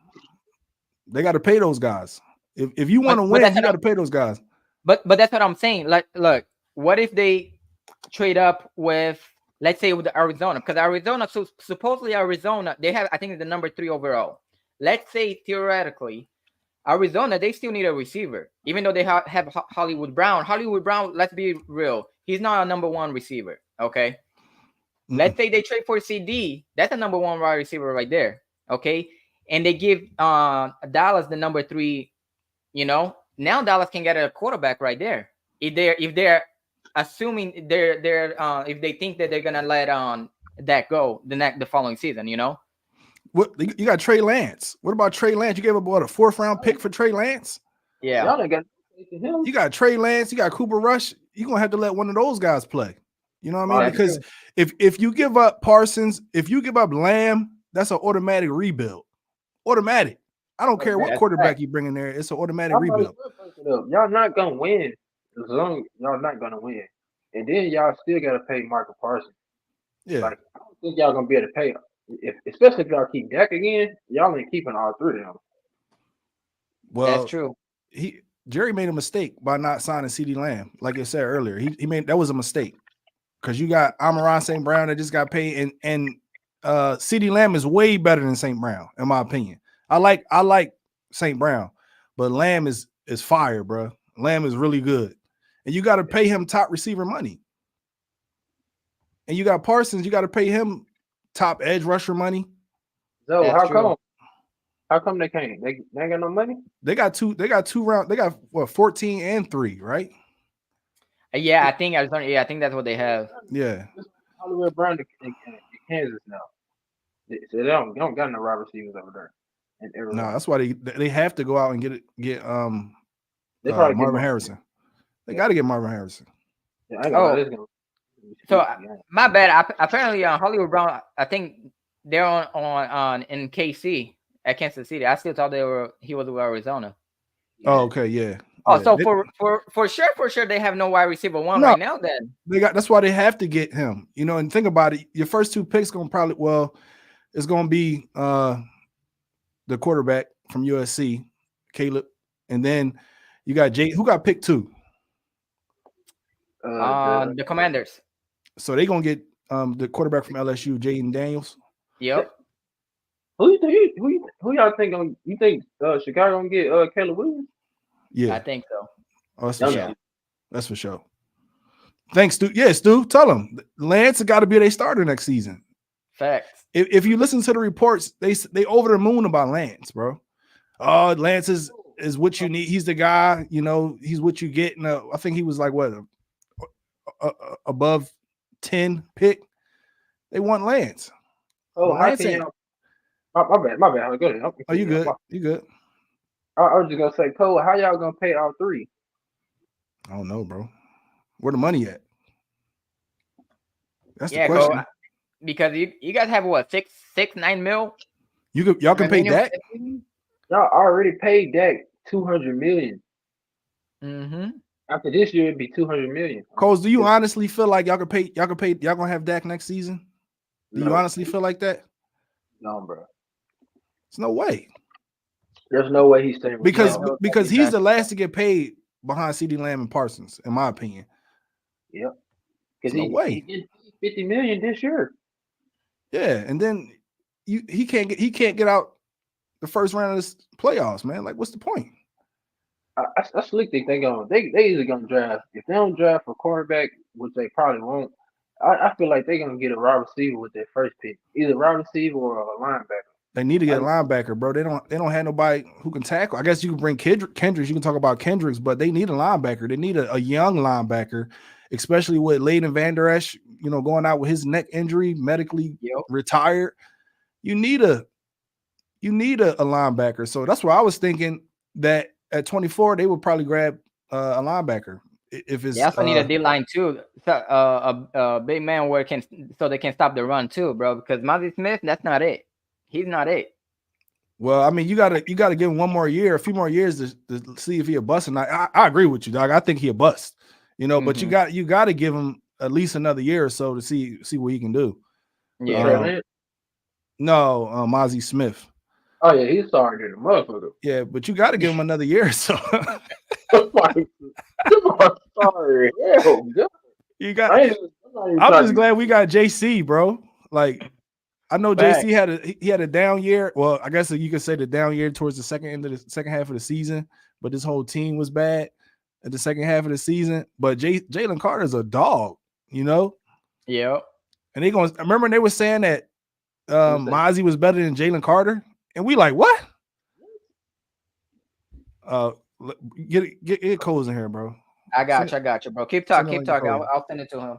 Speaker 2: They got to pay those guys. If you want to win, you got to pay those guys.
Speaker 1: But that's what I'm saying. Like, look, what if they trade up with, let's say, with Arizona? Because Arizona, so supposedly Arizona, they have, I think, the number 3 overall. Let's say theoretically, Arizona, they still need a receiver, even though they have Hollywood Brown. Hollywood Brown, let's be real, he's not a number 1 receiver. Okay. Let's say they trade for CD. That's a number 1 wide receiver right there. Okay. And they give Dallas the number 3, now Dallas can get a quarterback right there. If they're assuming if they think that they're gonna let that go the following season,
Speaker 2: What you got Trey Lance? What about Trey Lance? You gave up a 4th round pick for Trey Lance?
Speaker 1: Yeah.
Speaker 4: Y'all ain't got him.
Speaker 2: You got Trey Lance, you got Cooper Rush. You're gonna have to let one of those guys play. You know what I mean? Because if you give up Parsons, if you give up Lamb, that's an automatic rebuild. Automatic. I don't care what quarterback you bring in there. It's an automatic rebuild.
Speaker 4: Y'all not gonna win as long y'all not gonna win, and then y'all still gotta pay Michael Parsons.
Speaker 2: Yeah.
Speaker 4: Like I don't think y'all gonna be able to pay him. Especially if y'all keep Dak again, y'all ain't keeping all 3 of them.
Speaker 2: Well,
Speaker 1: that's true.
Speaker 2: Jerry made a mistake by not signing CD Lamb. Like I said earlier, he made that was a mistake because you got Amon-Ra St. Brown that just got paid, and CD Lamb is way better than St. Brown in my opinion. I like St. Brown, but Lamb is fire, bro. Lamb is really good, and you got to pay him top receiver money. And you got Parsons, you got to pay him top edge rusher money.
Speaker 4: So how come they can't? They ain't got no money?
Speaker 2: They got 2 rounds. They got what 14 and 3, right?
Speaker 1: Yeah, I think that's what they have.
Speaker 2: Yeah.
Speaker 4: Hollywood Brown in Kansas now. So they don't got no wide receivers over there.
Speaker 2: No, that's why they have to go out and get Marvin Harrison. They got to get Marvin Harrison.
Speaker 4: Yeah, I know.
Speaker 1: So my bad. Apparently, Hollywood Brown, I think they're on in KC at Kansas City. I still thought he was with Arizona.
Speaker 2: Oh, okay, yeah.
Speaker 1: Oh, so for sure, they have no wide receiver right now. Then
Speaker 2: that's why they have to get him. And think about it. Your first 2 picks gonna it's gonna be the quarterback from USC, Caleb, and then you got Jay. Who got picked 2?
Speaker 1: The Commanders.
Speaker 2: So they gonna get the quarterback from LSU, Jaden Daniels.
Speaker 1: Yep.
Speaker 4: Who y'all think you think Chicago gonna get Caleb Williams?
Speaker 1: Yeah, I think so.
Speaker 2: Oh, that's for sure. That's for sure. Thanks, Stu. Yeah, Stu, tell them Lance got to be their starter next season.
Speaker 1: Facts.
Speaker 2: If you listen to the reports, they over the moon about Lance, bro. Oh, Lance is what you need. He's the guy. He's what you get. I think he was like what above 10 pick. They want Lance.
Speaker 4: Oh, Lance my bad. Go ahead.
Speaker 2: Oh, you good? You good?
Speaker 4: I was just gonna say, Cole, how y'all gonna pay all 3?
Speaker 2: I don't know, bro. Where the money at? That's the
Speaker 1: question.
Speaker 2: Cole,
Speaker 1: because you guys have what 9 mil?
Speaker 2: Y'all can pay Dak.
Speaker 4: Y'all already paid Dak $200 million.
Speaker 1: Mm-hmm.
Speaker 4: After this year, it'd be $200 million.
Speaker 2: Coles, do you honestly feel like y'all gonna have Dak next season? Do you honestly feel like that?
Speaker 4: No, bro.
Speaker 2: There's no way.
Speaker 4: There's no way he's staying.
Speaker 2: Because he's the last to get paid behind CeeDee Lamb and Parsons, in my opinion.
Speaker 4: Yep. Because
Speaker 2: no way.
Speaker 4: He get $50 million this year.
Speaker 2: Yeah, and then he can't get out the first round of this playoffs, man. Like, what's the point?
Speaker 4: I slick think they either gonna draft. If they don't draft a quarterback, which they probably won't, I feel like they're gonna get a wide receiver with their first pick, either wide receiver or a linebacker.
Speaker 2: They need to get a linebacker, bro. They don't have nobody who can tackle. I guess you can bring Kendricks. You can talk about Kendricks, but they need a linebacker. They need a young linebacker, especially with Leighton Vander Esch, going out with his neck injury, medically retired. You need a linebacker. So that's why I was thinking that at 24 they would probably grab a linebacker if it's.
Speaker 1: They also need a D line too, so, a big man so they can stop the run too, bro. Because Mozzie Smith, that's not it. He's not it.
Speaker 2: Well, I mean, you gotta give him one more year, a few more years to see if he a bust or not. I agree with you, dog. I think he a bust, but you got to give him at least another year or so to see what he can do.
Speaker 1: Yeah.
Speaker 2: No, Mozzie Smith.
Speaker 4: Oh yeah, he's starting to get a motherfucker.
Speaker 2: Yeah, but you got to give him another year or so.
Speaker 4: Sorry, hell,
Speaker 2: you got. I'm just glad we got JC, bro. Like, I know JC had a down year. Well, I guess you could say the down year towards the second half of the season, but this whole team was bad at the second half of the season. But Jalen Carter's a dog,
Speaker 1: Yeah.
Speaker 2: And I remember they were saying that Mozzie was better than Jalen Carter, and we like what? Get Coles in here, bro.
Speaker 1: I got you, bro. Keep talking. I'll send it to him.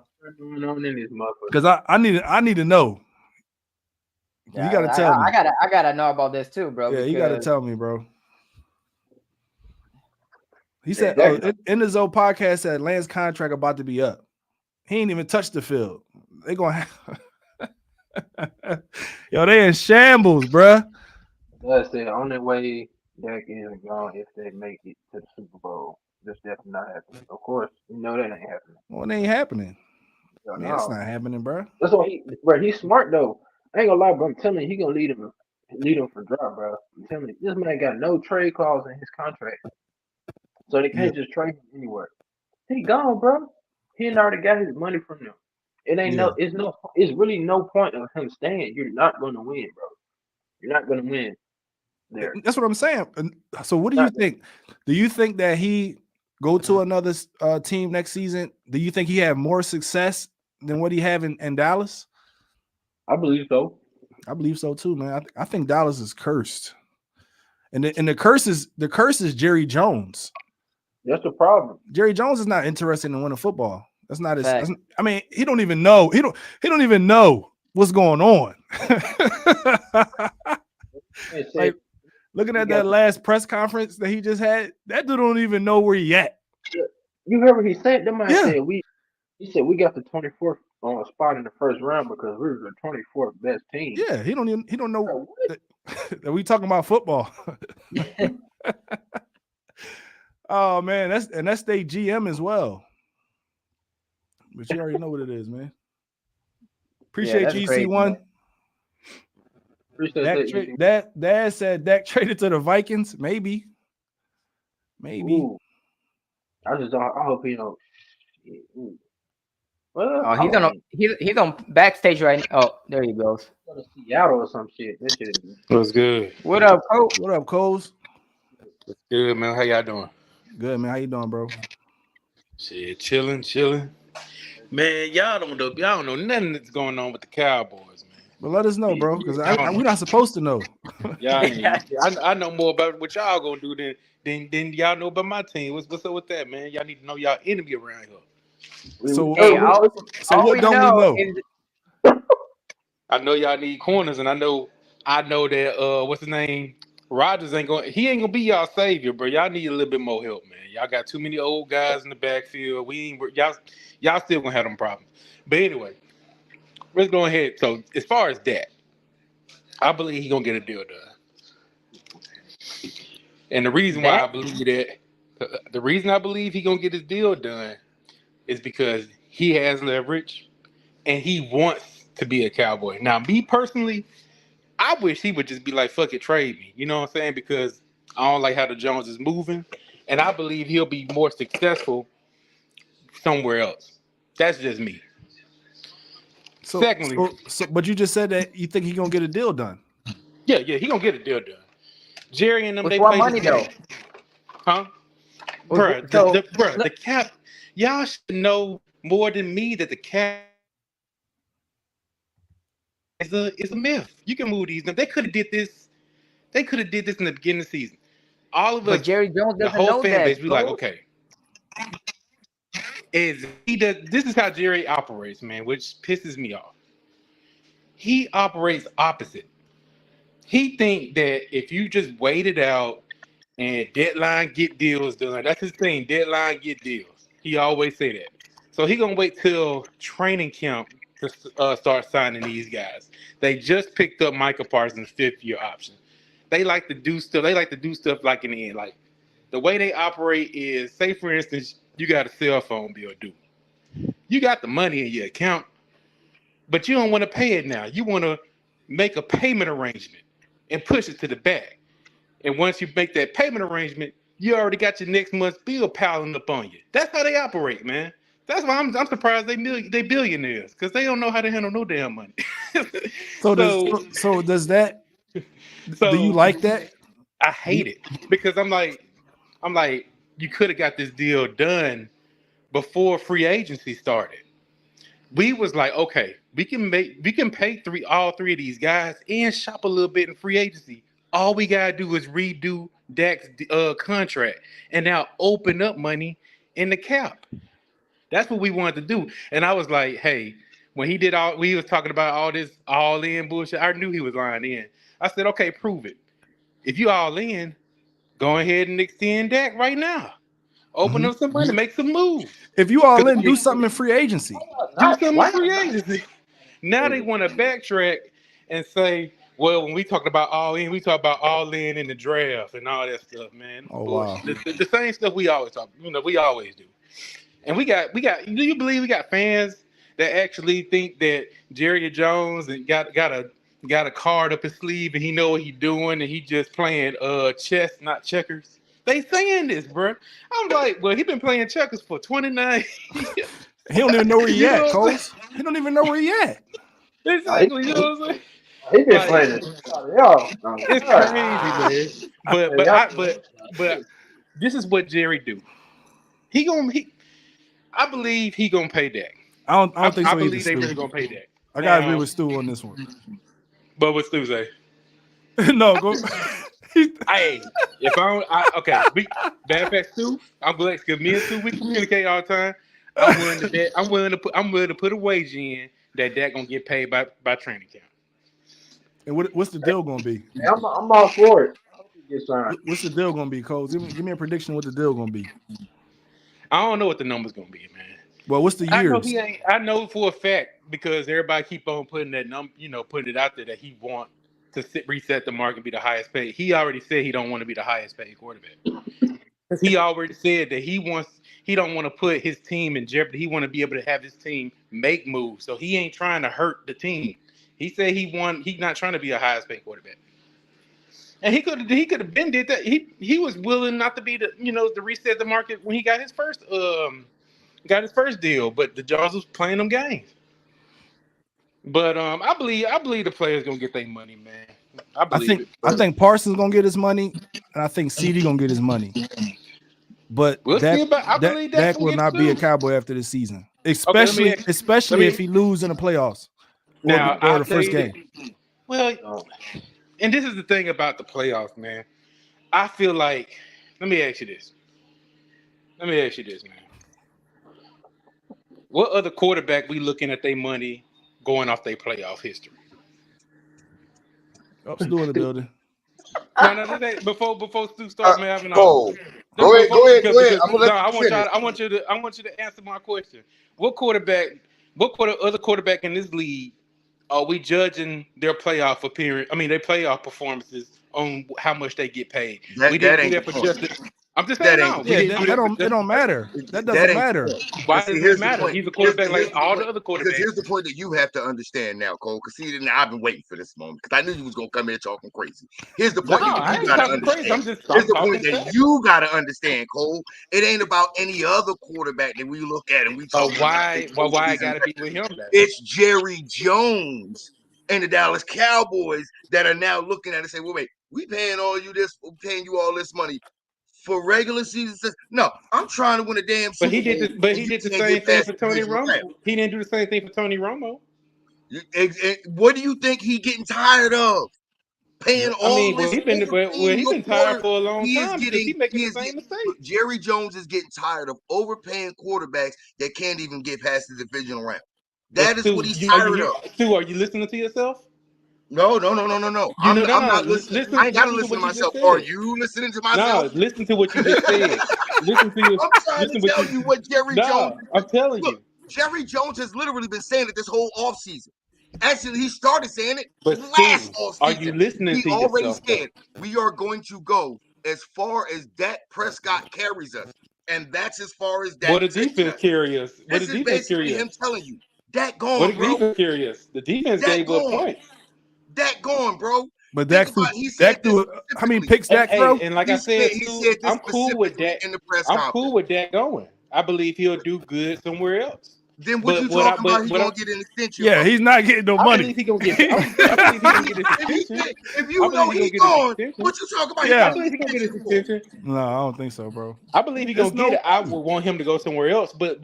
Speaker 2: Because I need to know.
Speaker 1: Yeah,
Speaker 2: you gotta tell me.
Speaker 1: I gotta know about this too, bro.
Speaker 2: Yeah, you gotta tell me, bro. He said, in the Zoe podcast said Lance's contract about to be up. He ain't even touched the field. They gonna have they in shambles, bro.
Speaker 4: That's the only way Dak isn't gone if they make it to the Super Bowl. That's definitely not happening. Of course, that ain't happening.
Speaker 2: Well, it ain't happening. Man, it's not happening, bro.
Speaker 4: That's why he's smart though. I ain't gonna lie, but I'm telling you, he gonna lead him for drop, bro. I'm telling you, this man got no trade clause in his contract, so they can't just trade him anywhere. He gone, bro. He already got his money from them. It ain't it's really no point of him staying. You're not gonna win, bro. You're not gonna win there.
Speaker 2: That's what I'm saying. So, what do you think? Do you think that he go to another team next season? Do you think he have more success than what he have in Dallas?
Speaker 4: I believe so.
Speaker 2: I believe so too, man. I think Dallas is cursed, and the curse is Jerry Jones.
Speaker 4: That's the problem.
Speaker 2: Jerry Jones is not interested in winning football. That's not his. I mean, he don't even know. He don't even know what's going on. Like, looking at that last press conference that he just had, that dude don't even know where he at.
Speaker 4: You heard what he said? That man said he said we got the 24th spot in the first round because we were the 24th best team.
Speaker 2: Yeah, he don't know that we talking about football. Oh man, that's their GM as well. But you already know what it is, man. Appreciate you, EC1. Dad said Dak traded to the Vikings. Maybe.
Speaker 4: Ooh. I hope he don't.
Speaker 1: Well, he's on backstage right now. Oh, there he goes.
Speaker 4: Seattle or some shit. That shit.
Speaker 5: What's good?
Speaker 1: What up, Cole?
Speaker 2: What up, Coles?
Speaker 5: What's good, man? How y'all doing?
Speaker 2: Good, man. How you doing, bro?
Speaker 5: Shit, chilling. Man, y'all don't know nothing that's going on with the Cowboys, man.
Speaker 2: But let us know, bro, because we're not supposed to know.
Speaker 5: I know more about what y'all gonna do than y'all know about my team. What's up with that, man? Y'all need to know y'all enemy around here.
Speaker 2: So what don't we know?
Speaker 5: I know y'all need corners, and I know that what's his name? Rodgers ain't gonna be y'all savior, bro. Y'all need a little bit more help, man. Y'all got too many old guys in the backfield. Y'all still gonna have them problems. But anyway, let's go ahead. So as far as that, I believe he's gonna get a deal done. And the reason why I believe he's gonna get his deal done is because he has leverage and he wants to be a Cowboy. Now, me personally, I wish he would just be like, fuck it, trade me. You know what I'm saying? Because I don't like how the Jones is moving. And I believe he'll be more successful somewhere else. That's just me. Secondly,
Speaker 2: but you just said that you think he's gonna get a deal done.
Speaker 5: Yeah, he gonna get a deal done. Jerry and them, they
Speaker 1: play money though.
Speaker 5: Huh? The cap. Y'all should know more than me that the cap is a myth. You can move these. They could have did this. They could have did this in the beginning of the season. All of
Speaker 1: But
Speaker 5: us,
Speaker 1: Jerry Jones
Speaker 5: the
Speaker 1: doesn't
Speaker 5: whole
Speaker 1: know
Speaker 5: fan
Speaker 1: that,
Speaker 5: base, be like,
Speaker 1: Cole.
Speaker 5: okay, is he does this is how Jerry operates, man, which pisses me off. He operates opposite. He think that if you just wait it out and deadline get deals done, that's his thing. Deadline get deals. He always say that. So he gonna wait till training camp to start signing these guys. They just picked up Micah Parsons' 5th-year option. They like to do stuff. They like to do stuff like in the end. Like the way they operate is, say for instance, you got a cell phone bill due. You got the money in your account, but you don't want to pay it now. You want to make a payment arrangement and push it to the back. And once you make that payment arrangement, you already got your next month's bill piling up on you. That's how they operate, man. That's why I'm surprised they billionaires, because they don't know how to handle no damn money.
Speaker 2: So does that? Do you like that?
Speaker 5: I hate it because I'm like, you could have got this deal done before free agency started. We was like, okay, we can pay all three of these guys and shop a little bit in free agency. All we gotta do is redo Dak's contract and now open up money in the cap. That's what we wanted to do. And I was like, hey, when we was talking about all this all in bullshit, I knew he was lying in. I said, okay, prove it. If you all in, go ahead and extend Dak right now. Open up some money, make some moves.
Speaker 2: If you all in, do something in free agency.
Speaker 5: Do something in free agency. Now they want to backtrack and say, well, when we talked about all in, we talk about all in the draft and all that stuff, man.
Speaker 2: Oh, wow.
Speaker 5: The same stuff we always talk, we always do. And we got. Do you believe we got fans that actually think that Jerry Jones and got a card up his sleeve and he know what he's doing and he just playing chess, not checkers? They saying this, bro. I'm like, well, he been playing checkers for 29 years.
Speaker 2: He don't even know where he at, Coles. He don't even know where he at.
Speaker 5: Exactly, you know what I'm saying?
Speaker 4: He been playing it.
Speaker 5: It's crazy, man. But this is what Jerry do. I believe he gonna pay Dak.
Speaker 2: I don't think so.
Speaker 5: I believe they really gonna pay Dak.
Speaker 2: I gotta agree with Stu on this one.
Speaker 5: But what Stu say?
Speaker 2: No, go.
Speaker 5: Hey, if I don't, okay, bad fact Stu, I'm glad because me and Stu we communicate all the time. I'm willing to bet. I'm willing to put a wager in that gonna get paid by training camp.
Speaker 2: And what's the deal gonna be?
Speaker 4: I'm all for it. I hope he gets signed.
Speaker 2: What's the deal gonna be, Coles? Give me a prediction of what the deal gonna be.
Speaker 5: I don't know what the number's gonna be, man.
Speaker 2: Well, what's the years?
Speaker 5: I know for a fact because everybody keep on putting that number, putting it out there that he want to reset the mark and be the highest paid. He already said he don't want to be the highest paid quarterback. He already said that he don't want to put his team in jeopardy. He want to be able to have his team make moves. So he ain't trying to hurt the team. He said he's not trying to be a highest paid quarterback. And he could have been did that. He was willing not to be to reset the market when he got his first deal, but the Jaws was playing them games. But I believe the players gonna get their money, man. I
Speaker 2: think Parsons gonna get his money, and I think CD gonna get his money. But Dak will not be a Cowboy after this season, especially if he loses in the playoffs or the first game.
Speaker 5: Well, and this is the thing about the playoffs, man. I feel like, let me ask you this, man. What other quarterback we looking at their money going off their playoff history?
Speaker 2: Stu in the building.
Speaker 5: No, before Stu start, man.
Speaker 6: Go ahead.
Speaker 5: I want you to answer my question. What other quarterback in this league are we judging their playoff appearance? I mean, their playoff performances on how much they get paid. We didn't do that for Justin. I'm just saying,
Speaker 2: it don't matter. That doesn't matter.
Speaker 5: Why does it matter? He's a quarterback like all the other quarterbacks.
Speaker 6: Because here's the point that you have to understand now, Cole. Because I've been waiting for this moment because I knew you was gonna come here talking crazy. Here's the point that you gotta understand. Here's the point that you gotta understand, Cole. It ain't about any other quarterback that we look at and we talk.
Speaker 5: Why I gotta be with him?
Speaker 6: It's Jerry Jones and the Dallas Cowboys that are now looking at it and say, "Well, wait, we paying you all this money." For regular season, no, I'm trying to win a damn Super Bowl.
Speaker 5: But he did the same thing for Tony Romo. He didn't do the same thing for Tony Romo.
Speaker 6: What do you think he getting tired of? Paying all this
Speaker 5: he's been tired for a long time because he's making the same mistake.
Speaker 6: Jerry Jones is getting tired of overpaying quarterbacks that can't even get past the divisional round. That is what he's tired of.
Speaker 5: Stu, are you listening to yourself?
Speaker 6: No. I'm not listening. I ain't gotta listen to myself. Are you listening to myself?
Speaker 5: No, listen to what you just said. Listen to your.
Speaker 6: I'm trying to tell you what Jerry Jones.
Speaker 5: I'm telling you.
Speaker 6: Jerry Jones has literally been saying it this whole offseason. Actually, he started saying it
Speaker 5: last
Speaker 6: offseason.
Speaker 5: Are you listening to yourself? He already
Speaker 6: said we are going to go as far as Dak Prescott carries us, and that's as far as Dak.
Speaker 5: What a defense carry us. What
Speaker 6: This is basically him telling you, Dak gone,
Speaker 5: what
Speaker 6: bro.
Speaker 5: What defense carry us? The defense gave up points.
Speaker 6: Dak gone, bro.
Speaker 2: But Dak threw how many picks Dak throw?
Speaker 5: And like I said, I'm cool with Dak. I'm cool with Dak going. I believe he'll do good somewhere else.
Speaker 6: Then what you talking about? He's gonna get an extension.
Speaker 2: Yeah, he's not getting no money.
Speaker 5: I believe he's gonna get his extension.
Speaker 6: If you know he's gone, what you talking about?
Speaker 5: Yeah, I believe he's gonna get his extension.
Speaker 2: No, I don't think so, bro.
Speaker 5: I believe he's gonna get it. I would want him to go somewhere else. But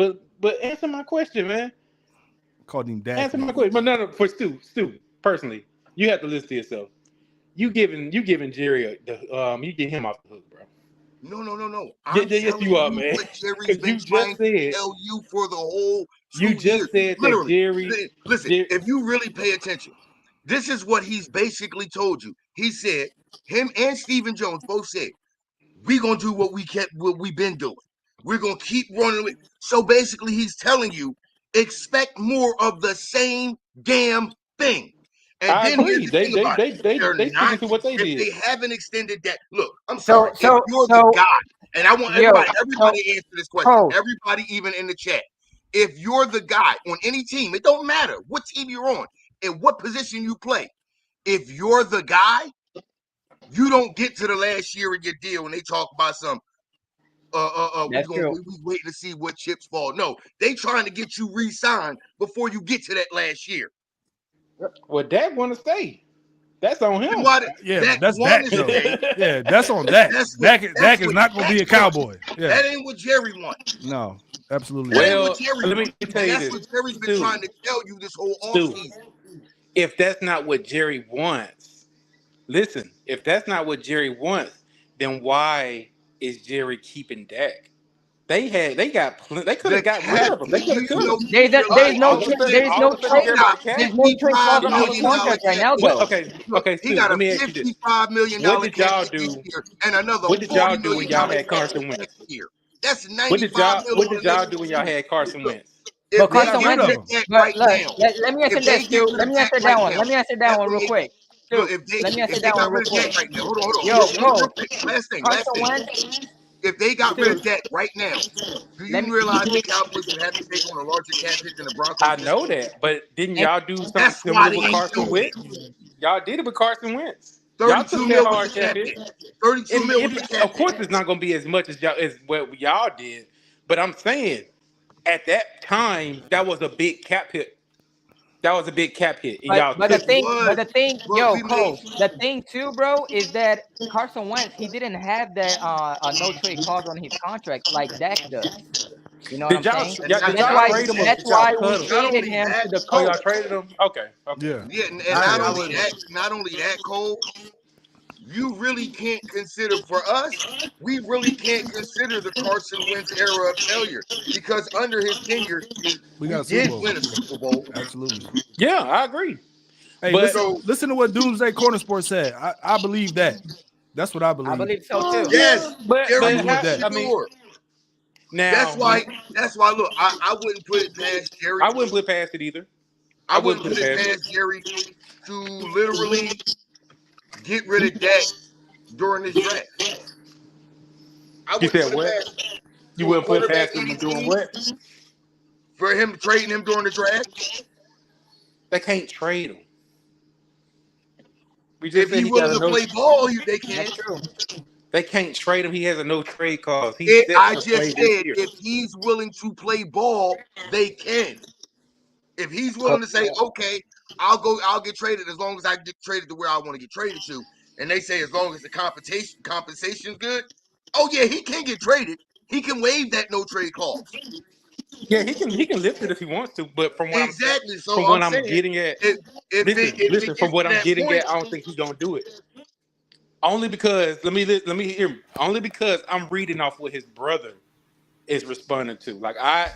Speaker 5: answer my question, man.
Speaker 2: Called him Dak.
Speaker 5: Answer my question. But no, for Stu, personally, you have to listen to yourself. You giving Jerry you get him off the hook, bro.
Speaker 6: No.
Speaker 5: Yes, you are, man.
Speaker 6: What Jerry's been trying to tell you for the whole 2
Speaker 5: You just
Speaker 6: years.
Speaker 5: said that Jerry.
Speaker 6: Listen, if you really pay attention, this is what he's basically told you. He said, him and Stephen Jones both said, we're gonna do what we've been doing. We're gonna keep running with. So basically, he's telling you, expect more of the same damn thing. And
Speaker 5: I
Speaker 6: then
Speaker 5: agree. They sticking to what they did.
Speaker 6: They haven't extended that. Look, I'm
Speaker 1: sorry.
Speaker 6: If you're the guy, and I want everybody to answer this question. Everybody, even in the chat. If you're the guy on any team, it don't matter what team you're on and what position you play. If you're the guy, you don't get to the last year of your deal and they talk about some we waiting to see what chips fall. No, they trying to get you re-signed before you get to that last year.
Speaker 5: Well, Dak want to stay. That's on him.
Speaker 2: That's Dak. Yeah, that's on Dak. Dak is not going to be a cowboy. Yeah.
Speaker 6: That ain't what Jerry wants.
Speaker 2: No, absolutely.
Speaker 5: Well, let me tell you this.
Speaker 6: That's what Jerry's been trying to tell you this whole offseason.
Speaker 5: If that's not what Jerry wants, listen. If that's not what Jerry wants, then why is Jerry keeping Dak? They could have got rid of him. There's no trade
Speaker 1: clause on his contract right now, though.
Speaker 5: Okay.
Speaker 6: He got a $55 million
Speaker 5: what did y'all do?
Speaker 6: And another
Speaker 5: what did y'all do when y'all had Carson Wentz?
Speaker 6: That's $95 million.
Speaker 5: What did y'all do when y'all had Carson Wentz?
Speaker 1: But Carson Wentz, let me answer that, Stu. Let me answer that one real quick.
Speaker 6: Let me answer that one real quick. Hold on.
Speaker 1: Yo, bro.
Speaker 6: Last thing. If they got rid of Dak right now, do you realize the Cowboys would have to take on a larger cap hit than the Broncos?
Speaker 5: I know that, but didn't y'all do something similar with Carson Wentz? Y'all did it with Carson Wentz. Y'all took that hard cap hit.
Speaker 6: 32 million.
Speaker 5: Of course, it's not going to be as much as what y'all did, but I'm saying at that time that was a big cap hit. That was a big cap hit.
Speaker 1: But the thing too, bro, is that Carson Wentz, he didn't have that no trade clause on his contract like Dak does. You know what I'm saying? That's why we traded him to the Colts.
Speaker 5: Y'all traded him? Okay.
Speaker 6: Yeah, and not only that, Cole, you really can't consider, for us, we really can't consider the Carson Wentz era of failure because under his tenure, we did win a Super Bowl.
Speaker 2: Absolutely.
Speaker 5: Yeah, I agree.
Speaker 2: Hey, listen to what Doomsday Corner Sports said. I believe that. That's what I believe.
Speaker 1: I believe so too.
Speaker 6: Yes,
Speaker 5: but
Speaker 6: now that's why. Look, I wouldn't put it past Jerry.
Speaker 5: I wouldn't put it past it either.
Speaker 6: I wouldn't put it past Jerry to literally get rid of Dak during this draft.
Speaker 5: You said what? You wouldn't put it past him doing what?
Speaker 6: For him trading him during the draft?
Speaker 5: They can't trade him.
Speaker 6: If he's willing to play ball, they can.
Speaker 5: They can't trade him. He has a no trade clause.
Speaker 6: I just said if he's willing to play ball, they can. If he's willing to say, okay, I'll get traded as long as I get traded to where I want to get traded to, and they say as long as the compensation's good, oh yeah, he can get traded. He can waive that no trade clause.
Speaker 5: Yeah, he can lift it if he wants to, but from what
Speaker 6: Exactly. So
Speaker 5: from what
Speaker 6: I'm
Speaker 5: I'm
Speaker 6: saying,
Speaker 5: getting at,
Speaker 6: if
Speaker 5: listen,
Speaker 6: it
Speaker 5: from
Speaker 6: gets
Speaker 5: what
Speaker 6: to
Speaker 5: I'm
Speaker 6: that
Speaker 5: getting
Speaker 6: point,
Speaker 5: at, I don't think he's gonna do it. Only because let me hear me. Only because I'm reading off what his brother is responding to. Like I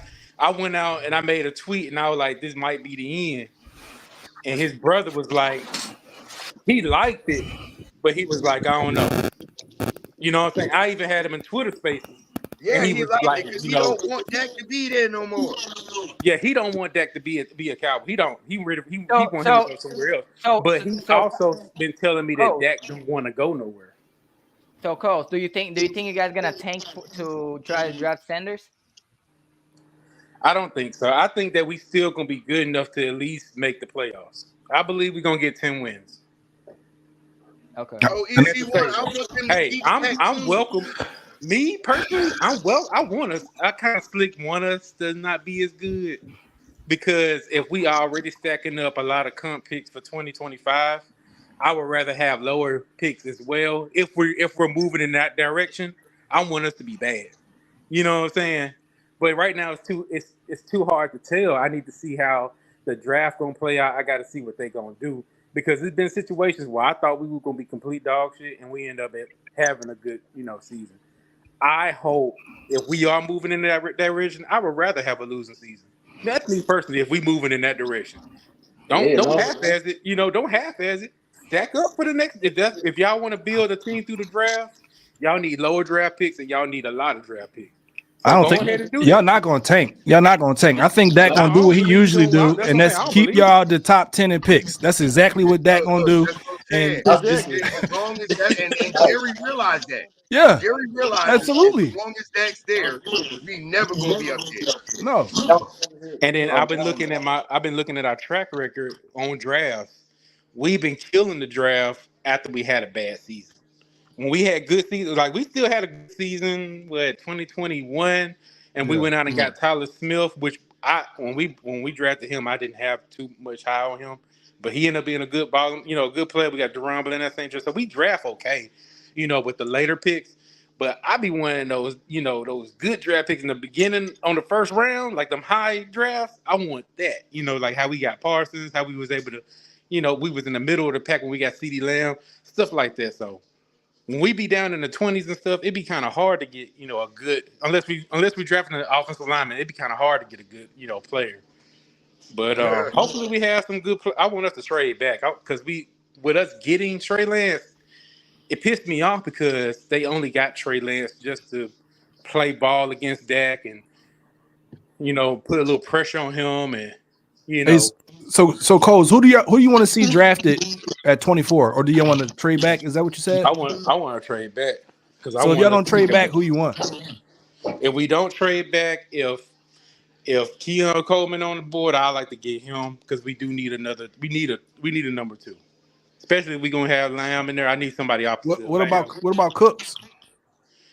Speaker 5: went out and I made a tweet and I was like, this might be the end. And his brother was like, he liked it, but he was like, I don't know. You know what I'm saying? I even had him in Twitter Spaces, and
Speaker 6: yeah,
Speaker 5: he
Speaker 6: he
Speaker 5: was
Speaker 6: liked it
Speaker 5: like,
Speaker 6: because he don't want Dak to be there no more.
Speaker 5: yeah, he don't want Dak to be a Cowboy. He don't. He
Speaker 1: So
Speaker 5: want him to
Speaker 1: so
Speaker 5: go somewhere else.
Speaker 1: so
Speaker 5: But he's
Speaker 1: so
Speaker 5: also been telling me that
Speaker 1: Coach.
Speaker 5: Dak don't want to go nowhere.
Speaker 1: So Coach, do you think you guys gonna tank to try to draft Sanders?
Speaker 5: I don't think so. I think that we still gonna be good enough to at least make the playoffs. I believe we're gonna get 10 wins.
Speaker 1: Okay.
Speaker 6: So
Speaker 5: And
Speaker 6: if
Speaker 5: that's
Speaker 6: he
Speaker 5: to
Speaker 6: want,
Speaker 5: say,
Speaker 6: I want them to
Speaker 5: hey,
Speaker 6: keep Dak
Speaker 5: I'm
Speaker 6: too.
Speaker 5: welcome. Me personally, I want us. I kind of slick want us to not be as good because if we already stacking up a lot of comp picks for 2025, I would rather have lower picks as well. If we're moving in that direction, I want us to be bad. You know what I'm saying? But right now it's too hard to tell. I need to see how the draft gonna play out. I got to see what they gonna do because there's been situations where I thought we were gonna be complete dog shit and we end up having a good season. I hope if we are moving in that direction, I would rather have a losing season. That's me personally. If we moving in that direction, don't
Speaker 4: Yeah,
Speaker 5: don't
Speaker 4: no.
Speaker 5: half as it. Don't half as it. Stack up for the next. If y'all want to build a team through the draft, y'all need lower draft picks and y'all need a lot of draft picks.
Speaker 2: I
Speaker 5: So
Speaker 2: don't
Speaker 5: go
Speaker 2: think
Speaker 5: ahead and do
Speaker 2: y'all
Speaker 5: that.
Speaker 2: not gonna tank. Y'all not gonna tank. I think Dak gonna
Speaker 5: I
Speaker 2: do
Speaker 5: don't
Speaker 2: what he
Speaker 5: believe you
Speaker 2: usually
Speaker 5: gonna.
Speaker 2: do,
Speaker 5: That's
Speaker 2: and
Speaker 5: what I'm saying.
Speaker 2: that's
Speaker 5: I don't
Speaker 2: keep
Speaker 5: believe you.
Speaker 2: y'all the top 10 in picks. That's exactly what Dak gonna do.
Speaker 6: That's what I'm
Speaker 2: And
Speaker 6: saying.
Speaker 5: Exactly.
Speaker 6: As long as that, and Jerry realized that.
Speaker 2: yeah,
Speaker 6: Jerry realizes as
Speaker 2: absolutely.
Speaker 6: long as Dak's there, we never gonna be up there.
Speaker 2: No,
Speaker 5: And then I've been looking at our track record on drafts. We've been killing the draft after we had a bad season. When we had good seasons, like we still had a good season, 2021, and we
Speaker 2: yeah.
Speaker 5: went out and got Tyler Smith, which when we drafted him, I didn't have too much high on him, but he ended up being a good ball, good player. We got Durant in that St. Just so we draft okay, with the later picks. But I be wanting those good draft picks in the beginning on the first round, like them high drafts. I want that, like how we got Parsons, how we was able to, we was in the middle of the pack when we got CeeDee Lamb, stuff like that. So when we be down in the 20s and stuff, it'd be kind of hard to get, a good unless we drafting an offensive lineman, it'd be kind of hard to get a good, player. But hopefully we have some good. I want us to trade back because with us getting Trey Lance, it pissed me off because they only got Trey Lance just to play ball against Dak and put a little pressure on him and
Speaker 2: Is so Coles, who do you want to see drafted at 24? Or do you want to trade back? Is that what you said?
Speaker 5: I want to trade back because I
Speaker 2: So if
Speaker 5: want
Speaker 2: y'all
Speaker 5: us
Speaker 2: don't
Speaker 5: to be
Speaker 2: trade back,
Speaker 5: better.
Speaker 2: who you want?
Speaker 5: If we don't trade back, if Keon Coleman on the board, I like to get him because we do need another. We need a number two, especially if we're gonna have Lamb in there. I need somebody opposite
Speaker 2: What
Speaker 5: Lamb.
Speaker 2: about Cooks?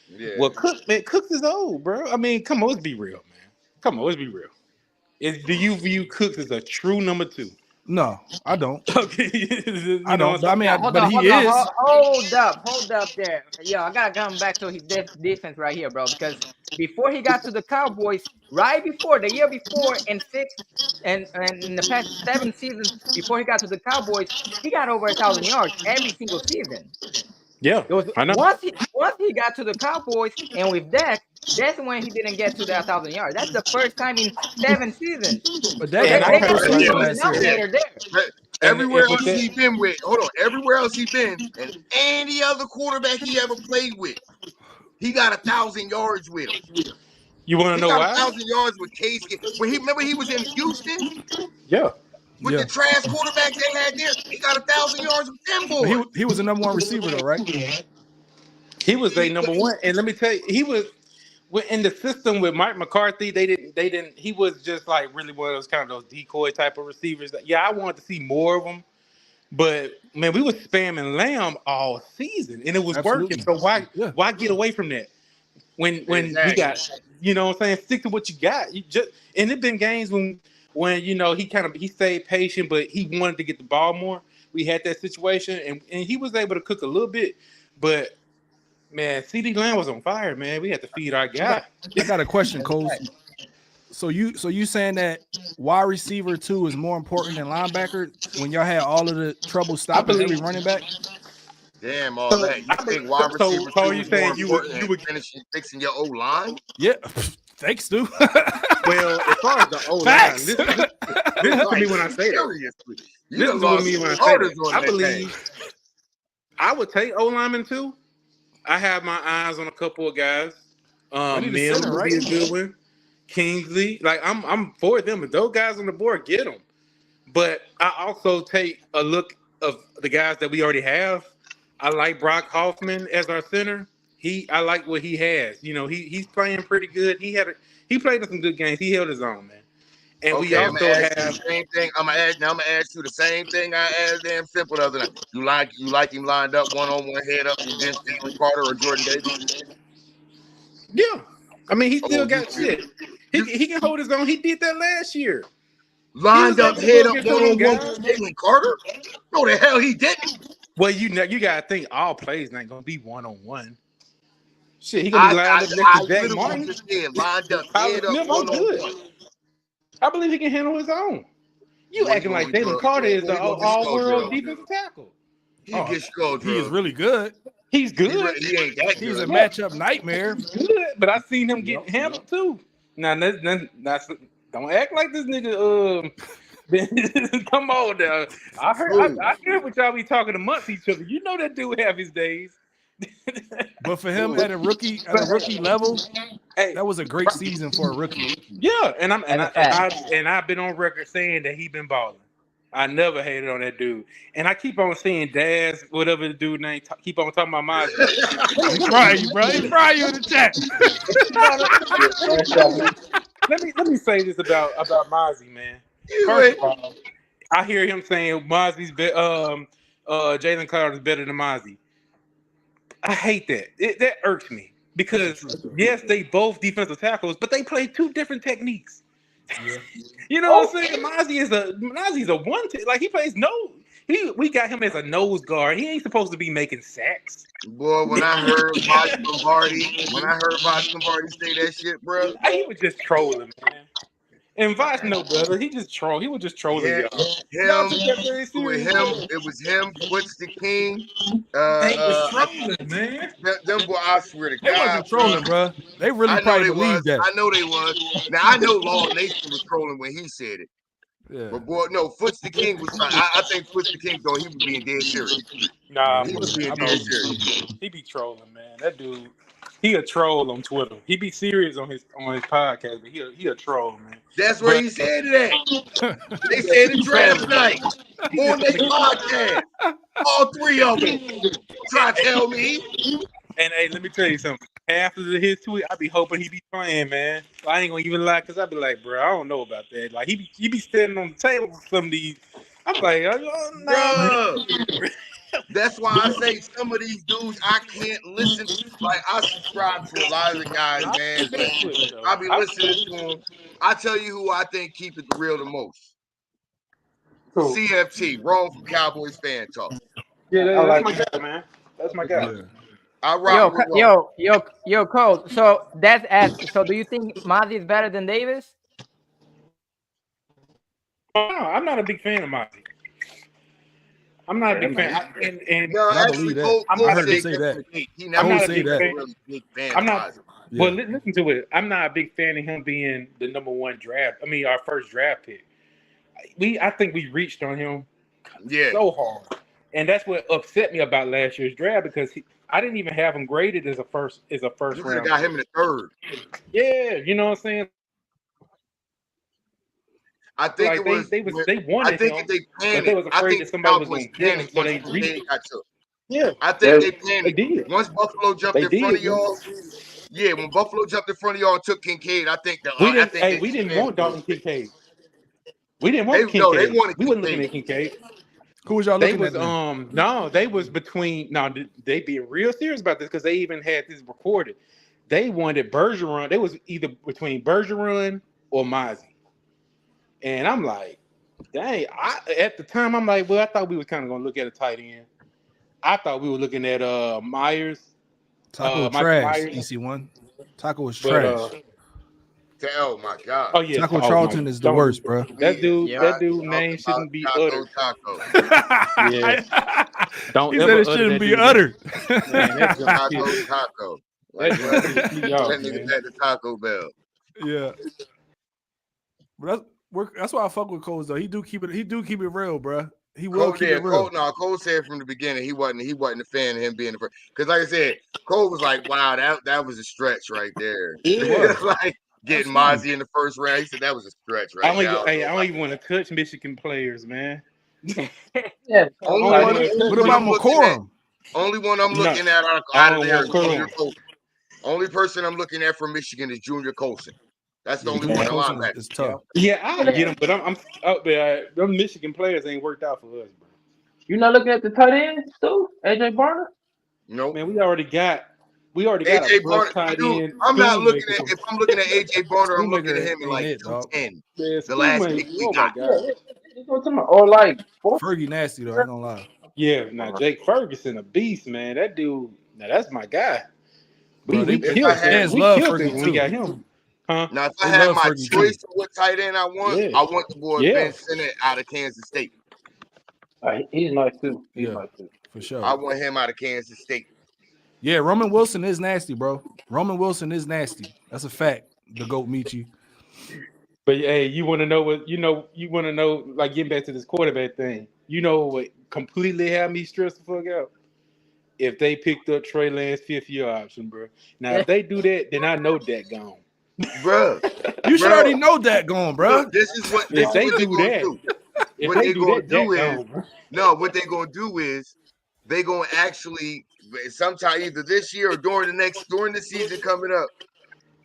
Speaker 6: Yeah.
Speaker 5: Well, Cooks is old, bro. I mean, come on, let's be real, man. Come on, let's be real. Do you view Cooks as a true number two?
Speaker 2: No, I don't.
Speaker 5: Okay,
Speaker 2: I don't.
Speaker 5: what
Speaker 2: But I
Speaker 5: I'm
Speaker 2: mean,
Speaker 1: Now,
Speaker 5: saying.
Speaker 1: hold
Speaker 2: but
Speaker 1: on,
Speaker 2: he
Speaker 1: hold on,
Speaker 2: is.
Speaker 1: hold up there. Yo, I gotta come back to his defense right here, bro. Because before he got to the Cowboys, right before the year before, and six, and in the past 7 seasons before he got to the Cowboys, he got over 1,000 yards every single season.
Speaker 5: Yeah,
Speaker 1: It was
Speaker 5: I know.
Speaker 1: once he got to the Cowboys, and with Dak, that's when he didn't get to that 1,000 yards. That's the first time in 7 seasons.
Speaker 2: But
Speaker 1: So
Speaker 2: Dak
Speaker 1: they,
Speaker 2: had
Speaker 5: And
Speaker 2: an
Speaker 5: I
Speaker 1: they
Speaker 5: kind
Speaker 2: okay
Speaker 1: got
Speaker 5: of
Speaker 1: a
Speaker 2: season
Speaker 1: common
Speaker 2: last year.
Speaker 6: Yeah.
Speaker 1: denominator there.
Speaker 6: Everywhere
Speaker 5: with
Speaker 6: else
Speaker 5: that,
Speaker 6: he been with, hold on. Everywhere else he been, and any other quarterback he ever played with, he got 1,000 yards with him.
Speaker 5: you want to
Speaker 6: He
Speaker 5: know
Speaker 6: got a
Speaker 5: why?
Speaker 6: 1,000 yards with Case. When he was in Houston
Speaker 5: Yeah.
Speaker 6: with the
Speaker 2: Yeah.
Speaker 6: trash quarterbacks they had there, he got 1,000 yards with them
Speaker 2: But
Speaker 6: boys.
Speaker 2: he was the number one receiver though, right?
Speaker 5: He was a number one, and let me tell you, he was in the system with Mike McCarthy. They didn't. He was just like really one of those kind of those decoy type of receivers. Yeah, I wanted to see more of them, but man, we was spamming Lamb all season, and it was working.
Speaker 2: Absolutely.
Speaker 5: So why
Speaker 2: Yeah.
Speaker 5: why get away from that when we
Speaker 6: Exactly.
Speaker 5: got what I'm saying? Stick to what you got. You just and it been games when he stayed patient, but he wanted to get the ball more. We had that situation, and he was able to cook a little bit, but. Man, CD Lamb was on fire, man. We had to feed our
Speaker 2: I got
Speaker 5: guy.
Speaker 2: I got a question, Coles. So you saying that wide receiver 2 is more important than linebacker when y'all had all of the trouble stopping every running back?
Speaker 6: Damn, all that. You think wide receiver 2 is more important than fixing your O line?
Speaker 2: Yeah, thanks, dude.
Speaker 5: Well, as far as the O line, listen to me when I say that. Listen to me when I say that. I believe I would take O lineman too. I have my eyes on a couple of guys. Mills would be a good one. Kingsley, like I'm for them. If those guys on the board, get them. But I also take a look of the guys that we already have. I like Brock Hoffman as our center. I like what he has. You know, he's playing pretty good. He played in some good games. He held his own, man. And we also have
Speaker 6: the same thing. I'm gonna ask you the same thing I asked damn Simple the other night. You like him lined up 1-on-1 head up against Jalen Carter or Jordan Davis?
Speaker 5: Yeah. I mean, he still got shit. He can hold his own. He did that last year.
Speaker 6: Lined up head up 1-on-1 with Jalen Carter? No, the hell he didn't.
Speaker 5: Well, you gotta think all plays not gonna be 1-on-1. Shit, he gonna be lined up next to Zach Martin.
Speaker 6: Lined up head up 1-on-1.
Speaker 5: I believe he can handle his own. You acting like Jalen Carter is the all-world defensive tackle.
Speaker 6: He gets skull.
Speaker 2: He is really good.
Speaker 5: He's good.
Speaker 6: He ain't that good.
Speaker 2: He's a matchup nightmare.
Speaker 5: Good, but I've seen him get handled too. Now, that's don't act like this nigga. Come on now. I heard what y'all be talking amongst each other. You know that dude have his days.
Speaker 2: But for him at a rookie level, that was a great season for a rookie.
Speaker 5: Yeah, and I've been on record saying that he been balling. I never hated on that dude, and I keep on seeing Daz, whatever the dude name, keep on talking about Mozzie.
Speaker 2: He fry you, bro. He fry you in the chat.
Speaker 5: let me say this about Mozzie, man. First of all, I hear him saying Mozzie's Jalen Carter's better than Mozzie. I hate that. That irks me because yes, they both defensive tackles, but they play two different techniques. Yeah. You know what I'm saying? Mozzie's a one. Like he plays we got him as a nose guard. He ain't supposed to be making sacks.
Speaker 6: Boy, when I heard Vosh Lombardi say that shit, bro,
Speaker 5: he was just trolling, man. And Vosh no better. He just troll. He was just trolling y'all.
Speaker 6: It was him. What's the king?
Speaker 5: They was trolling, man.
Speaker 6: Them boy, I swear to God,
Speaker 2: they wasn't trolling, bro. They really probably believed that.
Speaker 6: I know they was. Now I know Law Nation was trolling when he said it. Yeah. But boy, no, Foots the King was. I think Foots the King though he was being dead serious.
Speaker 5: Nah,
Speaker 6: he was being dead serious.
Speaker 5: He be trolling, man. That dude. He a troll on Twitter. He be serious on his podcast, but he a troll, man.
Speaker 6: That's where he said it at. They said it draft night on their podcast. All three of them. Try to tell me.
Speaker 5: And hey, let me tell you something. After his tweet, I be hoping he be playing, man. I ain't gonna even lie, cause I be like, bro, I don't know about that. Like he be standing on the table with some of these. I'm like, oh no.
Speaker 6: That's why I say some of these dudes I can't listen to. Like I subscribe to a lot of the guys, man. I be listening to them. I tell you who I think keep it real the most. Cool. CFT, Rome from Cowboys Fan Talk.
Speaker 5: Yeah, that's my guy, man. That's my guy.
Speaker 6: I rock
Speaker 1: yo, Cole. So that's asked. So do you think Mozzie is better than Davis?
Speaker 5: No, I'm not a big fan of Mozzie. I'm not a big fan.
Speaker 2: I believe that. I heard him say that.
Speaker 5: I'm not a big fan. I'm not. Well, listen to it. I'm not a big fan of him being the number one draft. I mean, our first draft pick. I think we reached on him so hard, and that's what upset me about last year's draft because I didn't even have him graded as a first round.
Speaker 6: You got him in the third.
Speaker 5: Yeah, you know what I'm saying.
Speaker 6: I think
Speaker 5: like they wanted him, but they was afraid that somebody was going to get him, so they reached. Yeah,
Speaker 6: I think they panicked. They did. Once Buffalo jumped in front of y'all. Yeah, when Buffalo jumped in front of y'all and took Kincaid, I think
Speaker 5: we didn't want Dalton Kincaid. We didn't want Kincaid.
Speaker 6: No, they wanted
Speaker 5: we wasn't looking at Kincaid.
Speaker 2: Who was y'all looking at?
Speaker 5: No, they was between. No, they being real serious about this because they even had this recorded. They wanted Bergeron. They was either between Bergeron or Mozzie. And I'm like, dang, at the time, I'm like, well, I thought we were kind of going to look at a tight end. I thought we were looking at Myers.
Speaker 2: Taco was trash, EC1. Taco was trash.
Speaker 6: Oh my God.
Speaker 5: Oh yeah,
Speaker 2: Taco Charlton is the worst, bro.
Speaker 5: That dude,
Speaker 1: Yep.
Speaker 5: that dude name shouldn't be uttered.
Speaker 6: Taco.
Speaker 5: Yeah. Don't
Speaker 2: He
Speaker 5: ever
Speaker 2: said it
Speaker 5: utter
Speaker 2: shouldn't
Speaker 5: that
Speaker 2: be
Speaker 5: dude
Speaker 2: uttered.
Speaker 5: Man, that jump shit.
Speaker 6: Taco.
Speaker 5: That
Speaker 6: Like
Speaker 5: jump shit me off,
Speaker 6: that nigga
Speaker 5: man.
Speaker 6: at the Taco Bell.
Speaker 2: Yeah. But that's why I fuck with Cole though. He do keep it real, bro. He will keep it real.
Speaker 6: Cole said from the beginning he wasn't a fan of him being the first. Because like I said, Cole was like, wow, that was a stretch right there.
Speaker 5: Yeah.
Speaker 6: Like getting Mozzie in the first round. He said that was a stretch right now.
Speaker 5: I don't even want to touch Michigan players, man.
Speaker 4: Yeah.
Speaker 2: What about McCorum?
Speaker 6: Only one I'm looking at out of there is Junior Colson. Only person I'm looking at from Michigan is Junior Colson. That's the only one.
Speaker 2: Colson is tough.
Speaker 5: Yeah, I get him, but I'm up there. Them Michigan players ain't worked out for us, bro.
Speaker 4: You not looking at the tight end, Stu? AJ Barner?
Speaker 6: No,
Speaker 5: man, we already got
Speaker 6: AJ
Speaker 5: a
Speaker 6: Barner.
Speaker 5: tight end.
Speaker 6: I'm not looking at. If I'm looking at AJ Barner, I'm looking at him in like 210.
Speaker 5: The
Speaker 6: last pick we got.
Speaker 4: Or like
Speaker 2: Fergie nasty though. I ain't gonna lie.
Speaker 5: Yeah, now Jake Ferguson, a beast, man. That dude, now that's my guy.
Speaker 2: Bro,
Speaker 5: We killed him. We killed him when we got him. Huh?
Speaker 6: Now, if I had my choice of what tight end I want, I want the boy Ben Sinnott out of Kansas State.
Speaker 4: He's nice too.
Speaker 2: For sure.
Speaker 6: I want him out of Kansas State.
Speaker 2: Yeah, Roman Wilson is nasty, bro. Roman Wilson is nasty. That's a fact. The GOAT Michi.
Speaker 5: But hey, you want to know what you want to know, like getting back to this quarterback thing. You know what completely had me stressed the fuck out? If they picked up Trey Lance 5th-year option, bro. Now if they do that, then I know that gone.
Speaker 6: Bro,
Speaker 2: you should already know that going, bro.
Speaker 6: Look, this is what
Speaker 5: if they do
Speaker 6: gonna
Speaker 5: that.
Speaker 6: do.
Speaker 5: What they gonna do is
Speaker 6: what they gonna do is they gonna actually sometime either this year or during the season coming up.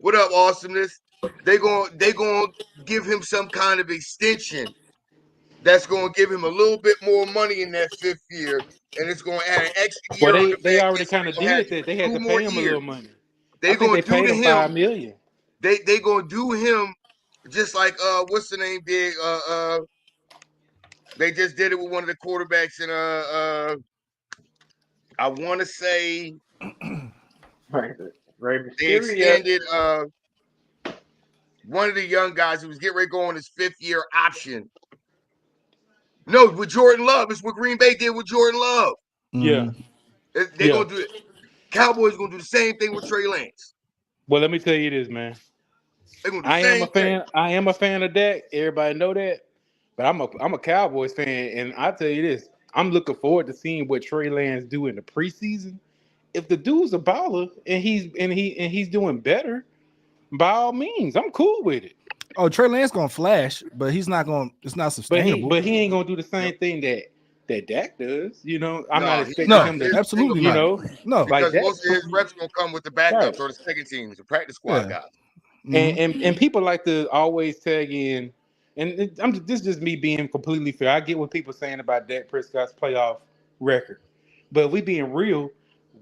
Speaker 6: What up, awesomeness? They gonna give him some kind of extension that's gonna give him a little bit more money in that 5th year, and it's gonna add an extra year.
Speaker 5: Well, they already kind of did that. They had to pay him a little money.
Speaker 6: They gonna do to him
Speaker 5: $5 million.
Speaker 6: They gonna do him just like what's the name did they just did it with one of the quarterbacks in I want to say they extended one of the young guys who was getting ready to go on his 5th-year option. No, with Jordan Love. It's what Green Bay did with Jordan Love.
Speaker 5: Yeah.
Speaker 6: They're gonna do it. Cowboys gonna do the same thing with Trey Lance.
Speaker 5: Well, let me tell you this, man. I am a fan of Dak. Everybody know that. But I'm a Cowboys fan, and I tell you this, I'm looking forward to seeing what Trey Lance do in the preseason. If the dude's a baller and he's doing better, by all means, I'm cool with it.
Speaker 2: Oh, Trey Lance gonna flash, but he's not gonna. It's not sustainable.
Speaker 5: But he ain't gonna do the same thing that Dak does. You know, I'm not expecting him to.
Speaker 2: Absolutely,
Speaker 5: you know,
Speaker 6: no, because like most of his reps gonna come with the backups or the second teams, the practice squad guys.
Speaker 5: And people like to always tag in, and this is just me being completely fair. I get what people saying about Dak Prescott's playoff record, but we being real,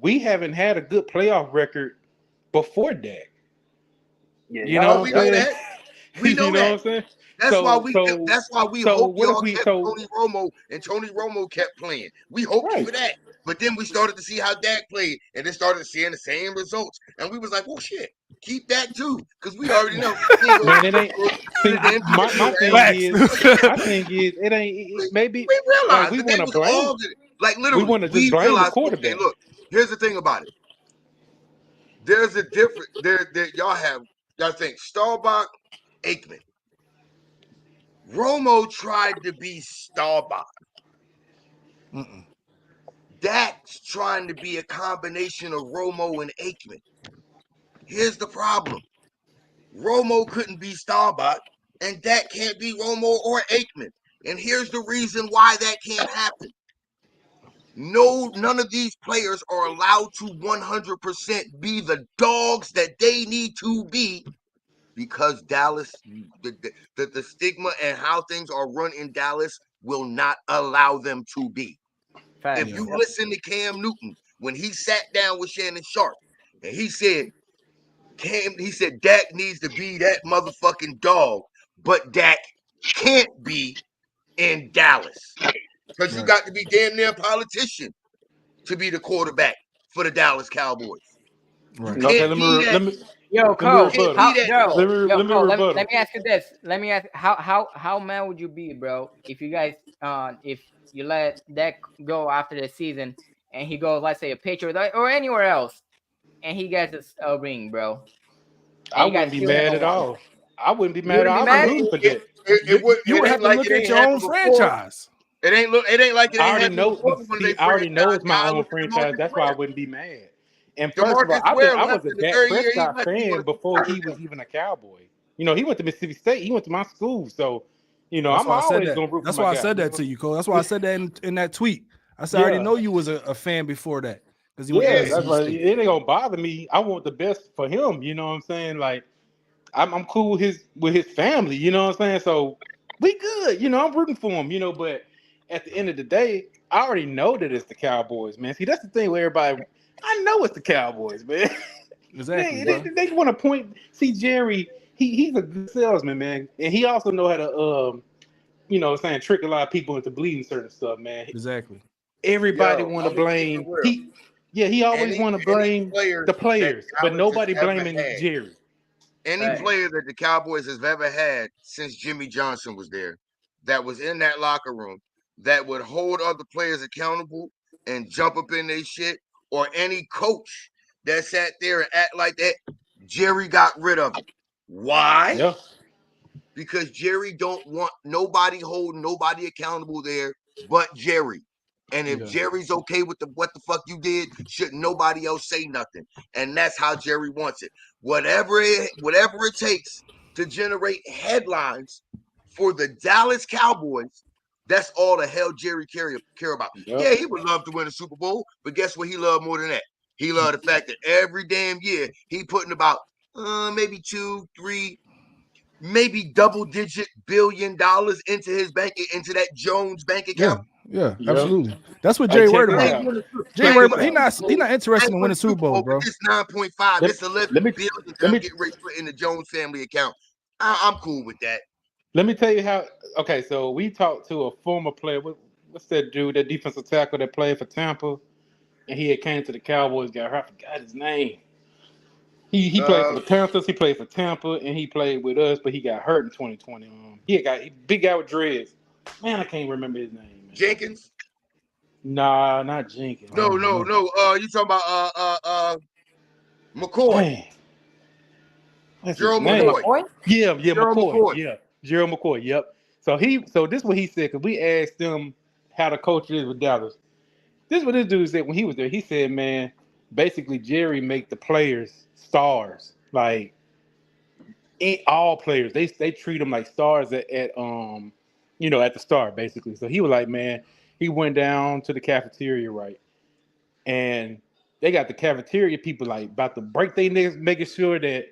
Speaker 5: we haven't had a good playoff record before Dak.
Speaker 6: Yeah, we know that. We know that. What I'm saying? That's why we hope y'all kept Tony Romo, and Tony Romo kept playing. We hoped for that. But then we started to see how Dak played, and then started seeing the same results. And we was like, well, shit, keep Dak too, because we already know.
Speaker 5: Man, it ain't. My thing is, it ain't. Maybe
Speaker 6: we realize
Speaker 5: we want to blame.
Speaker 6: Like literally,
Speaker 5: we want to just blame the quarterback.
Speaker 6: Okay, look, here's the thing about it. There's a difference. There, y'all think Staubach, Aikman. Romo tried to be Staubach. Dak's trying to be a combination of Romo and Aikman. Here's the problem. Romo couldn't be Staubach, and Dak can't be Romo or Aikman. And here's the reason why that can't happen. None of these players are allowed to 100% be the dogs that they need to be, because Dallas, the stigma and how things are run in Dallas will not allow them to be. If you listen to Cam Newton, when he sat down with Shannon Sharp, and he said, Dak needs to be that motherfucking dog, but Dak can't be in Dallas. Because you got to be damn near a politician to be the quarterback for the Dallas Cowboys.
Speaker 5: Right. Okay, let
Speaker 1: Yo,
Speaker 5: Let me
Speaker 1: Cole,
Speaker 5: rebuttal. Let me
Speaker 1: Cole,
Speaker 5: rebuttal.
Speaker 1: let me ask you this. Let me ask how mad would you be, bro, if you guys if you let that go after the season and he goes, let's say a picture or anywhere else, and he gets a ring, bro, and
Speaker 5: I
Speaker 1: you guys
Speaker 5: wouldn't be
Speaker 1: still
Speaker 5: mad
Speaker 1: don't
Speaker 5: at
Speaker 1: want it.
Speaker 5: all. I wouldn't be
Speaker 1: You
Speaker 5: mad at
Speaker 1: wouldn't be
Speaker 5: all. I've been
Speaker 1: mad?
Speaker 5: rooting for that.
Speaker 2: You would
Speaker 6: It
Speaker 2: have
Speaker 6: ain't
Speaker 2: to
Speaker 6: like
Speaker 2: look
Speaker 6: it
Speaker 2: at
Speaker 6: ain't
Speaker 2: your own
Speaker 6: happened before.
Speaker 2: franchise.
Speaker 6: It ain't like it
Speaker 5: I
Speaker 6: ain't
Speaker 5: already
Speaker 6: happened
Speaker 5: know.
Speaker 6: before with one of their
Speaker 5: See, I already know
Speaker 6: franchise
Speaker 5: it's my
Speaker 6: guys.
Speaker 5: own
Speaker 6: Look at
Speaker 5: franchise.
Speaker 6: DeMarcus
Speaker 5: That's why I
Speaker 6: Ware.
Speaker 5: wouldn't be mad. And first of all,
Speaker 6: DeMarcus Ware
Speaker 5: I
Speaker 6: left
Speaker 5: was a
Speaker 6: in the
Speaker 5: Dak
Speaker 6: third year. He
Speaker 5: Prescott
Speaker 6: left. He
Speaker 5: fan
Speaker 6: wanted to
Speaker 5: before he was even a Cowboy. You know, he went to Mississippi State. He went to my school. So, you know,
Speaker 2: That's
Speaker 5: I'm
Speaker 2: why I said
Speaker 5: always
Speaker 2: that.
Speaker 5: gonna root for
Speaker 2: That's
Speaker 5: my
Speaker 2: why I
Speaker 5: guy.
Speaker 2: said
Speaker 5: You
Speaker 2: that
Speaker 5: know?
Speaker 2: to you, Cole. That's why I said that in that tweet. I said I already
Speaker 5: Yeah,
Speaker 2: know you was a fan before that because he went to
Speaker 5: yeah.
Speaker 6: Yeah.
Speaker 5: That's
Speaker 2: Mississippi
Speaker 5: why
Speaker 2: State.
Speaker 5: it ain't gonna bother me. I want the best for him. You know what I'm saying? Like, I'm cool with his family. You know what I'm saying? So we good. You know, I'm rooting for him. You know, but at the end of the day, I already know that it's the Cowboys, man. See, that's the thing with everybody. I know it's the Cowboys, man.
Speaker 2: Exactly,
Speaker 5: they
Speaker 2: bro.
Speaker 5: they want to point. See, Jerry, he's a good salesman, man, and he also know how to you know, what I'm saying, trick a lot of people into believing certain stuff, man.
Speaker 2: Exactly.
Speaker 5: Everybody
Speaker 6: Yo,
Speaker 5: want to
Speaker 6: I'm gonna keep it
Speaker 5: blame
Speaker 6: real.
Speaker 5: he always
Speaker 6: Any
Speaker 5: want to
Speaker 6: any
Speaker 5: blame
Speaker 6: player
Speaker 5: the
Speaker 6: that
Speaker 5: players, but
Speaker 6: Dallas has
Speaker 5: nobody
Speaker 6: ever
Speaker 5: blaming
Speaker 6: had,
Speaker 5: Jerry.
Speaker 6: any
Speaker 1: Right.
Speaker 6: player that the Cowboys has ever had since Jimmy Johnson was there, that was in that locker room, that would hold other players accountable and jump up in their shit, or any coach that sat there and act like that, Jerry got rid of it. Why?
Speaker 5: Yeah,
Speaker 6: Because Jerry don't want nobody holding nobody accountable there but Jerry. And if
Speaker 2: Yeah.
Speaker 6: Jerry's okay with what the fuck you did, should nobody else say nothing. And that's how Jerry wants it. Whatever it takes to generate headlines for the Dallas Cowboys, that's all the hell Jerry care about.
Speaker 5: yep,
Speaker 6: Yeah, he would love to win a Super Bowl, but guess what he loved more than that? He loved the fact that every damn year he putting about maybe 2, 3, maybe double-digit $billion into his bank, into that Jones bank
Speaker 2: Yeah.
Speaker 6: account.
Speaker 2: Yeah.
Speaker 5: yep.
Speaker 2: Absolutely. That's what
Speaker 5: Hey,
Speaker 2: Jay
Speaker 5: check
Speaker 2: worried
Speaker 5: this
Speaker 6: I
Speaker 2: about.
Speaker 6: ain't
Speaker 5: out.
Speaker 6: winning.
Speaker 2: Jay
Speaker 6: I
Speaker 5: Check
Speaker 6: ain't
Speaker 2: worried
Speaker 5: this
Speaker 2: about.
Speaker 6: winning
Speaker 5: out.
Speaker 2: He not
Speaker 6: I
Speaker 2: interested
Speaker 6: ain't
Speaker 2: in winning
Speaker 6: winning
Speaker 2: Super
Speaker 6: Super Bowl,
Speaker 2: Bowls,
Speaker 6: but
Speaker 2: bro.
Speaker 6: this 9.5,
Speaker 5: Let,
Speaker 6: this 11
Speaker 5: let me
Speaker 6: billion that
Speaker 5: let
Speaker 6: I'm
Speaker 5: me
Speaker 6: getting ready to put in the Jones family account, I'm cool with that.
Speaker 5: let me tell you how. Okay, so we talked to a former player. What's that dude? That defensive tackle that played for Tampa, and he had came to the Cowboys. Got hurt. I forgot his name. He played for
Speaker 6: Uh,
Speaker 5: the Panthers. He played for Tampa, and he played with us, but he got hurt in 2020. Big guy with dreads. Man, I can't remember his name, man.
Speaker 6: Jenkins?
Speaker 5: Nah, not Jenkins.
Speaker 6: No,
Speaker 2: Oh
Speaker 6: no,
Speaker 2: man.
Speaker 6: no. You talking about McCoy?
Speaker 5: Dang, what's his
Speaker 6: Gerald
Speaker 1: Was it
Speaker 5: name?
Speaker 6: McCoy?
Speaker 1: McCoy?
Speaker 5: Yeah,
Speaker 6: Gerald
Speaker 5: McCoy.
Speaker 6: McCoy.
Speaker 5: Yeah, Gerald McCoy. Yep. So this is what he said because we asked him how the coach is with Dallas. This is what this dude said when he was there. He said, man, basically Jerry make the players stars. Like ain't all players. They treat them like stars at you know, at the start, basically. So he was like, man, he went down to the cafeteria, right? And they got the cafeteria people like about to break their necks, making sure that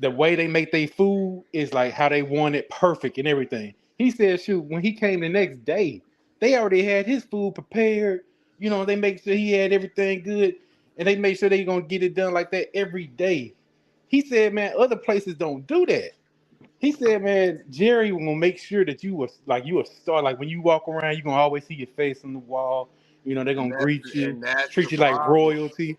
Speaker 5: the way they make their food is like how they want it perfect and everything. He said, shoot, when he came the next day, they already had his food prepared. You know, they make sure he had everything good and they make sure they gonna get it done like that every day. He said, man, other places don't do that. He said, man, Jerry will make sure that you a star. Like when you walk around, you're gonna always see your face on the wall. You know, they're
Speaker 6: And
Speaker 5: gonna greet you,
Speaker 6: that's the
Speaker 5: treat you like
Speaker 6: problem.
Speaker 5: royalty.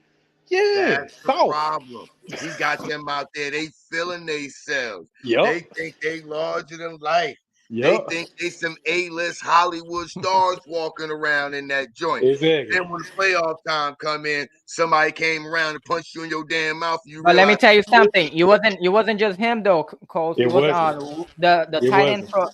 Speaker 5: Yeah,
Speaker 6: That's the
Speaker 5: soft.
Speaker 6: problem. He got them out there. They feeling themselves. They
Speaker 5: Yup.
Speaker 6: think they larger than life. They
Speaker 5: Yup.
Speaker 6: think they some A-list Hollywood stars walking around in that joint.
Speaker 5: Exactly.
Speaker 6: Then when the playoff time come in, somebody came around and punched you in your damn mouth. You
Speaker 1: But let me
Speaker 6: realize,
Speaker 1: tell you
Speaker 6: oh,
Speaker 1: something. You wasn't just him though, Coles.
Speaker 5: It
Speaker 1: It was
Speaker 5: wasn't.
Speaker 1: the
Speaker 5: It
Speaker 1: tight end
Speaker 5: wasn't.
Speaker 1: for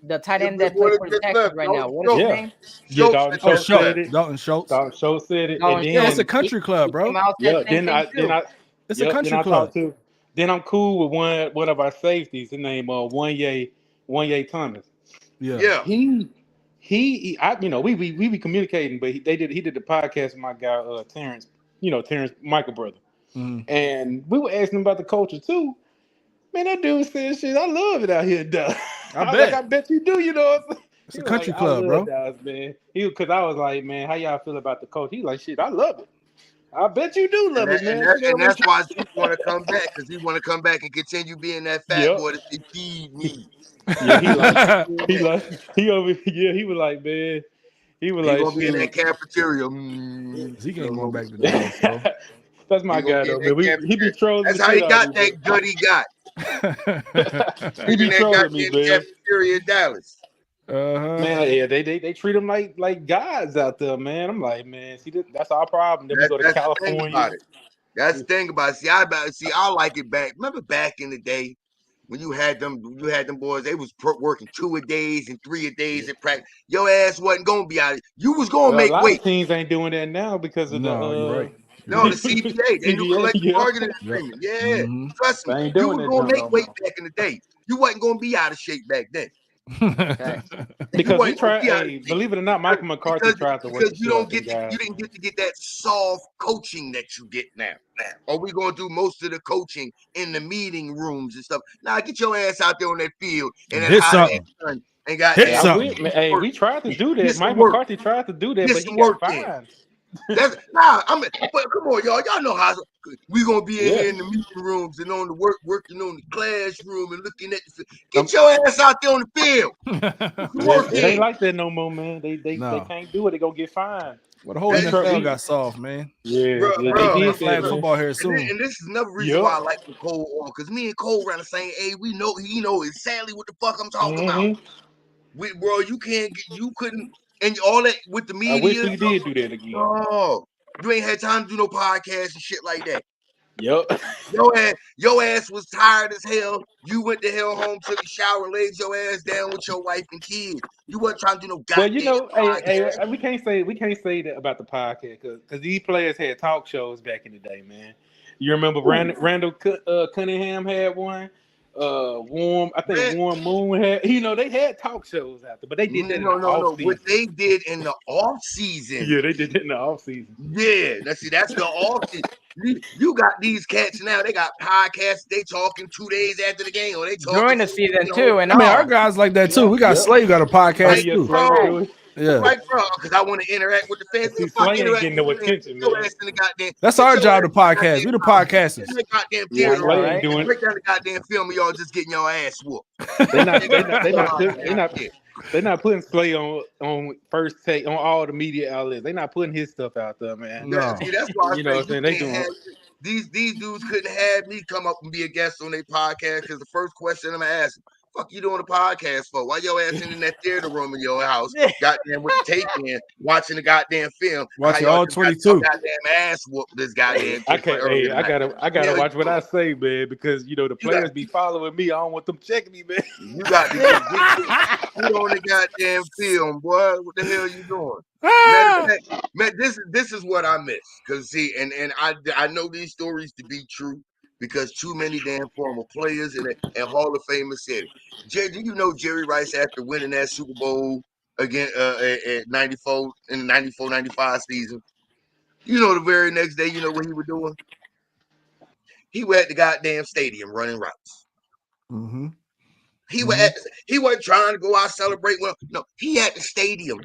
Speaker 1: the tight
Speaker 6: it
Speaker 1: end
Speaker 6: was
Speaker 1: that
Speaker 6: more
Speaker 1: plays
Speaker 6: than
Speaker 1: for the
Speaker 6: just
Speaker 1: Texans
Speaker 6: left.
Speaker 1: right now.
Speaker 6: Dalton
Speaker 1: What is his
Speaker 6: Schultz.
Speaker 5: Yeah.
Speaker 1: name?
Speaker 5: Yeah,
Speaker 6: Schultz
Speaker 5: Dalton
Speaker 6: that
Speaker 2: Oh,
Speaker 5: Schultz
Speaker 6: just
Speaker 2: Schultz.
Speaker 5: said
Speaker 6: left.
Speaker 5: it.
Speaker 2: Dalton Schultz.
Speaker 5: Dalton Schultz said it. And
Speaker 1: Dalton
Speaker 2: Yeah, it's
Speaker 1: Schultz.
Speaker 2: a
Speaker 5: then
Speaker 2: country club,
Speaker 1: He came
Speaker 2: bro.
Speaker 1: out said
Speaker 5: yeah,
Speaker 1: the same thing too.
Speaker 2: It's a
Speaker 5: then
Speaker 2: country
Speaker 5: I
Speaker 2: club.
Speaker 5: talked to then I'm cool with one of our safeties. His name One Ye Thomas.
Speaker 2: Yeah.
Speaker 6: Yeah.
Speaker 5: You know, we be communicating, but he did the podcast with my guy Terrence, you know, Terrence Michael brother.
Speaker 2: Mhm.
Speaker 5: And we were asking him about the culture too. Man, that dude said shit. I love it out here in Dallas.
Speaker 2: I
Speaker 5: I was like, I
Speaker 2: bet.
Speaker 5: bet you do, you know what I'm saying?
Speaker 2: It's
Speaker 5: He
Speaker 2: a
Speaker 5: was like,
Speaker 2: country
Speaker 5: I
Speaker 2: club,
Speaker 5: love
Speaker 2: bro.
Speaker 5: Dallas, man. Cause I was like, man, how y'all feel about the coach? He like, shit, I love it. I bet you do
Speaker 6: And
Speaker 5: love
Speaker 6: that,
Speaker 5: it, man. You know
Speaker 6: and
Speaker 5: what I'm
Speaker 6: that's
Speaker 5: saying?
Speaker 6: why Zeke want to come back, because he want to come back and continue being that fat
Speaker 5: Yep.
Speaker 6: boy that they feed me.
Speaker 5: Yeah,
Speaker 6: He want to keep doing that.
Speaker 5: he over yeah, he was like, man, he was
Speaker 6: He
Speaker 5: like,
Speaker 6: gonna be in that
Speaker 5: shoot.
Speaker 6: cafeteria.
Speaker 2: Zeke ain't
Speaker 6: No,
Speaker 2: going
Speaker 6: no.
Speaker 2: back to Dallas, bro.
Speaker 5: That's my guy though, man. He be trolling.
Speaker 6: That's how he got that gut he got.
Speaker 5: He be trolling me, man.
Speaker 6: Cafeteria in Dallas.
Speaker 5: Man, yeah, they treat him like gods out there, man. I'm like, man, see, that's our problem. Then we go to California.
Speaker 6: That's the thing about it. I like it back. Remember back in the day when you had them boys, they was working 2-a-days and 3-a-days at practice. Your ass wasn't gonna be out. You was gonna make weight.
Speaker 5: A lot of teams ain't doing that now because of
Speaker 2: right.
Speaker 6: No, the CBA, they do collective bargaining agreement. Yeah, trust me. You was gonna make weight back in the day. You wasn't gonna be out of shape back then.
Speaker 5: Because we tried. Hey, believe it or not, Michael McCarthy tried to work.
Speaker 6: Because you didn't get to get that soft coaching that you get now. Or we gonna do most of the coaching in the meeting rooms and stuff. Now get your ass out there on that field and then
Speaker 2: something.
Speaker 6: And got
Speaker 5: we tried to do that. Mike McCarthy tried to do that, but he got fined.
Speaker 6: But come on, y'all know how we gonna be in the meeting rooms and on the working on the classroom and looking at the get your ass out there on the field.
Speaker 5: It ain't like that no more, man. They can't do it. They gonna get fined.
Speaker 2: Well, the whole NFL got soft, man.
Speaker 6: Bro,
Speaker 2: flag football here soon.
Speaker 6: And this is another reason why I like Cole on, because me and Cole around the same age. We know he know exactly what the fuck I'm talking about. Bro, you couldn't. And all that with the media.
Speaker 5: I wish we did do that again.
Speaker 6: Oh, you ain't had time to do no podcasts and shit like that.
Speaker 5: Yep.
Speaker 6: Your ass was tired as hell. You went the hell home, took a shower, laid your ass down with your wife and kids. You wasn't trying to do no goddamn
Speaker 5: podcast. We can't say that about the podcast because these players had talk shows back in the day, man. You remember Randall Cunningham had one. Warm Moon had, they had talk shows out there, but they did that in the off season.
Speaker 6: What they did in the off season.
Speaker 5: Yeah, they did it in the off season.
Speaker 6: Yeah, that's the off season. You got these cats now, they got podcasts, they talking 2 days after the game, or they talking
Speaker 1: during the season too. And
Speaker 2: our guys like that too. We got Slay got a podcast too.
Speaker 6: Yeah, right, bro. Because I want to interact with the fans.
Speaker 5: Slay ain't getting no attention, man.
Speaker 2: That's our job to podcast. We the podcasters.
Speaker 6: Slay ain't doing. Break down the goddamn film of y'all just getting your ass whooped.
Speaker 5: They're not putting Slay on first take on all the media outlets. They're not putting his stuff out there, man.
Speaker 6: No. See, that's why they doing. These dudes couldn't have me come up and be a guest on their podcast because the first question I'm gonna ask them, fuck you doing a podcast for? Why your ass in that theater room in your house, goddamn with the tape in, watching the goddamn film,
Speaker 2: watching all 22,
Speaker 6: goddamn ass whoop this goddamn.
Speaker 5: I gotta watch what I say, man, because the players be following me. I don't want them checking me, man.
Speaker 6: You got to get on the goddamn film, boy. What the hell you doing? Man, this is what I miss. Cause see, and I know these stories to be true. Because too many damn former players and Hall of Famers said it. Jay, do you know Jerry Rice after winning that Super Bowl again at 94 in the 94-95 season? The very next day, you know what he was doing? He was at the goddamn stadium running routes.
Speaker 2: Mm-hmm.
Speaker 6: He wasn't trying to go out celebrate. Well, no, he at the stadium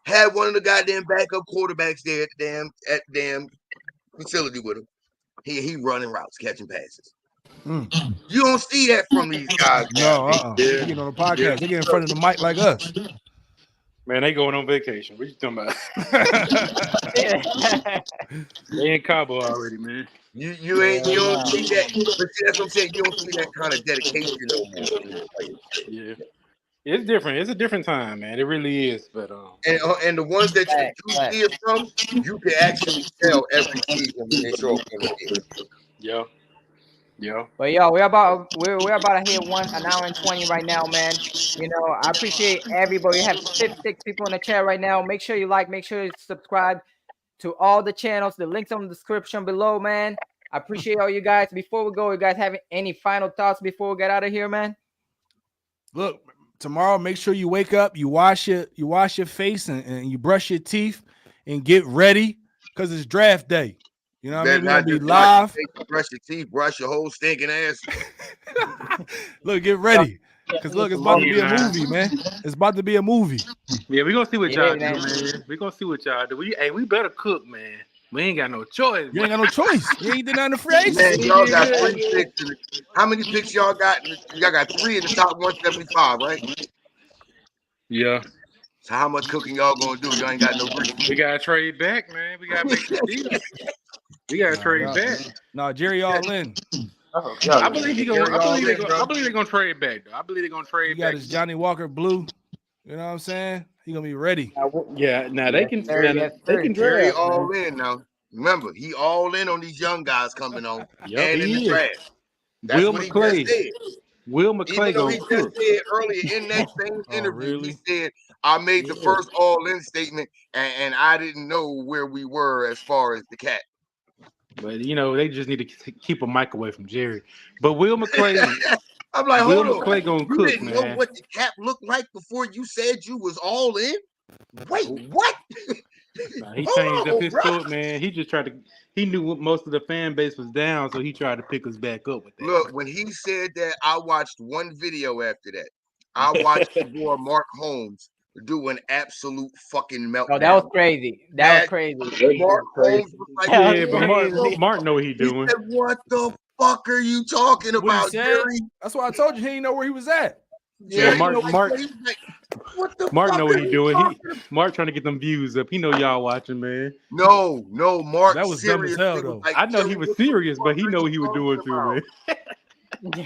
Speaker 6: had one of the goddamn backup quarterbacks there at the damn facility with him. He running routes, catching passes. You don't see that from these guys.
Speaker 2: No, they get on the podcast. They get in front of the mic like us.
Speaker 5: Man, they going on vacation. What you talking about? They in Cabo already, man.
Speaker 6: You don't see that. But see, that's what I'm saying. You don't see that kind of dedication no more.
Speaker 5: Yeah. It's different. It's a different time, man. It really is. But
Speaker 6: and the ones that you see it from, you can actually tell every season when they show up in the game.
Speaker 5: Yeah.
Speaker 1: But we're about to hit an hour and 20 right now, man. I appreciate everybody. We have 56 people in the chat right now. Make sure you like, make sure you subscribe to all the channels. The links on the description below, man. I appreciate all you guys. Before we go, you guys have any final thoughts before we get out of here, man?
Speaker 2: Look. Tomorrow, make sure you wake up, you wash your face and you brush your teeth and get ready because it's draft day. You know what I mean? We're gonna be live.
Speaker 6: Brush your teeth, brush your whole stinking ass.
Speaker 2: Look, get ready. Because look, it's about to be a movie, man. It's about to be a movie.
Speaker 5: Yeah, we're gonna see what y'all do, man. We're gonna see what y'all do. We better cook, man. We ain't got no choice.
Speaker 2: You ain't got no choice. You ain't did nothing to free agents.
Speaker 6: Man, y'all got 3 picks. How many picks y'all got? Y'all got 3 in the top 175, right?
Speaker 5: Yeah.
Speaker 6: So how much cooking y'all gonna do? Y'all ain't got no grease.
Speaker 5: We gotta trade back, man. We gotta make the deal. We gotta trade back.
Speaker 2: No, Jerry all in.
Speaker 5: I believe they're gonna trade back though. I believe they're gonna trade
Speaker 2: back. He
Speaker 5: back.
Speaker 2: got his Johnny Walker Blue. You know what I'm saying? He gonna be ready.
Speaker 5: Yeah, now they can
Speaker 1: Jerry
Speaker 5: draft.
Speaker 6: all in now. Remember, he all in on these young guys coming on and in the draft. That's
Speaker 5: Will
Speaker 6: what
Speaker 5: McClay.
Speaker 6: he just said.
Speaker 5: Will McClay
Speaker 6: Even though he
Speaker 5: cook.
Speaker 6: just said earlier in that same interview,
Speaker 2: really?
Speaker 6: he said, I made the first all-in statement, and I didn't know where we were as far as the cat.
Speaker 5: But, they just need to keep a mic away from Jerry. But Will McClay...
Speaker 6: I'm like,
Speaker 5: Will
Speaker 6: hold
Speaker 5: McClay
Speaker 6: on.
Speaker 5: gonna
Speaker 6: You
Speaker 5: cook,
Speaker 6: didn't
Speaker 5: man.
Speaker 6: know what the cap looked like before you said you was all in? Wait, what?
Speaker 5: He changed up his thought, man. He just he knew what most of the fan base was down, so he tried to pick us back up with that.
Speaker 6: Look, when he said that, I watched one video after that. I watched the boy Mark Holmes do an absolute fucking meltdown.
Speaker 1: Oh, that was crazy. That was crazy.
Speaker 6: Mark Holmes was like,
Speaker 5: but Mark know what he doing.
Speaker 6: He said, what the fuck are you talking about, Jerry?
Speaker 2: That's why I told you he didn't know where he was at.
Speaker 5: Yeah, Mark
Speaker 6: what the
Speaker 5: Mark
Speaker 6: fuck
Speaker 5: know what he doing. Mark trying to get them views up. He know y'all watching, man.
Speaker 6: No, Mark.
Speaker 2: That was dumb as hell, though.
Speaker 5: I know he was serious, but he know what he was doing too, man.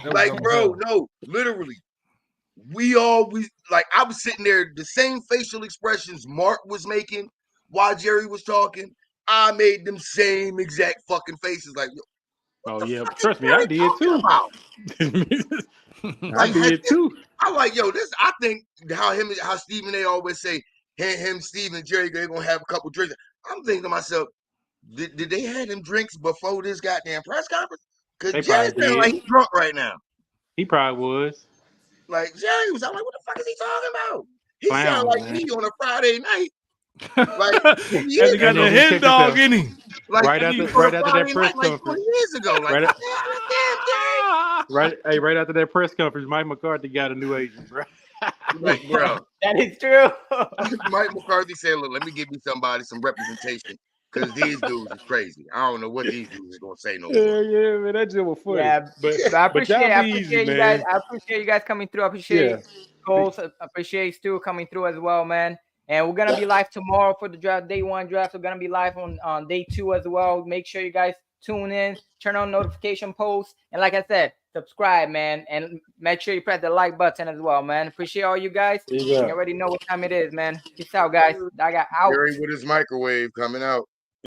Speaker 6: Like, bro, no, literally. We always I was sitting there, the same facial expressions Mark was making while Jerry was talking. I made them same exact fucking faces. Like,
Speaker 5: oh yeah, trust me, I did too. I did too.
Speaker 6: I'm like, this. I think how Stephen A. always say him, Steve, and Jerry, they're gonna have a couple drinks. I'm thinking to myself, did they have them drinks before this goddamn press conference? Because Jerry sounds like he's drunk right now.
Speaker 5: He probably was.
Speaker 6: Like Jerry was, I'm like, what the fuck is he talking about? He sounded like me on a Friday night. Like
Speaker 2: he got the head dog in him.
Speaker 6: Like
Speaker 5: right after that press conference.
Speaker 6: 20 years ago. Like,
Speaker 5: right after that press conference, Mike McCarthy got a new agent, bro.
Speaker 6: Like, bro,
Speaker 1: that is true.
Speaker 6: Mike McCarthy said, "Look, let me give you some representation, because these dudes is crazy. I don't know what these dudes is gonna say no more."
Speaker 5: Yeah, man, that just was funny.
Speaker 1: Yeah, but I appreciate you guys. I appreciate you guys coming through. I appreciate Cole. Appreciate Stu coming through as well, man. And we're gonna be live tomorrow for the draft, day 1 draft. We're gonna be live on day 2 as well. Make sure you guys tune in, turn on notification posts, and like I said, subscribe, man, and make sure you press the like button as well, man. Appreciate all you guys. You already know what time it is, man. Peace out, guys. I got out.
Speaker 6: Jerry with his microwave coming out.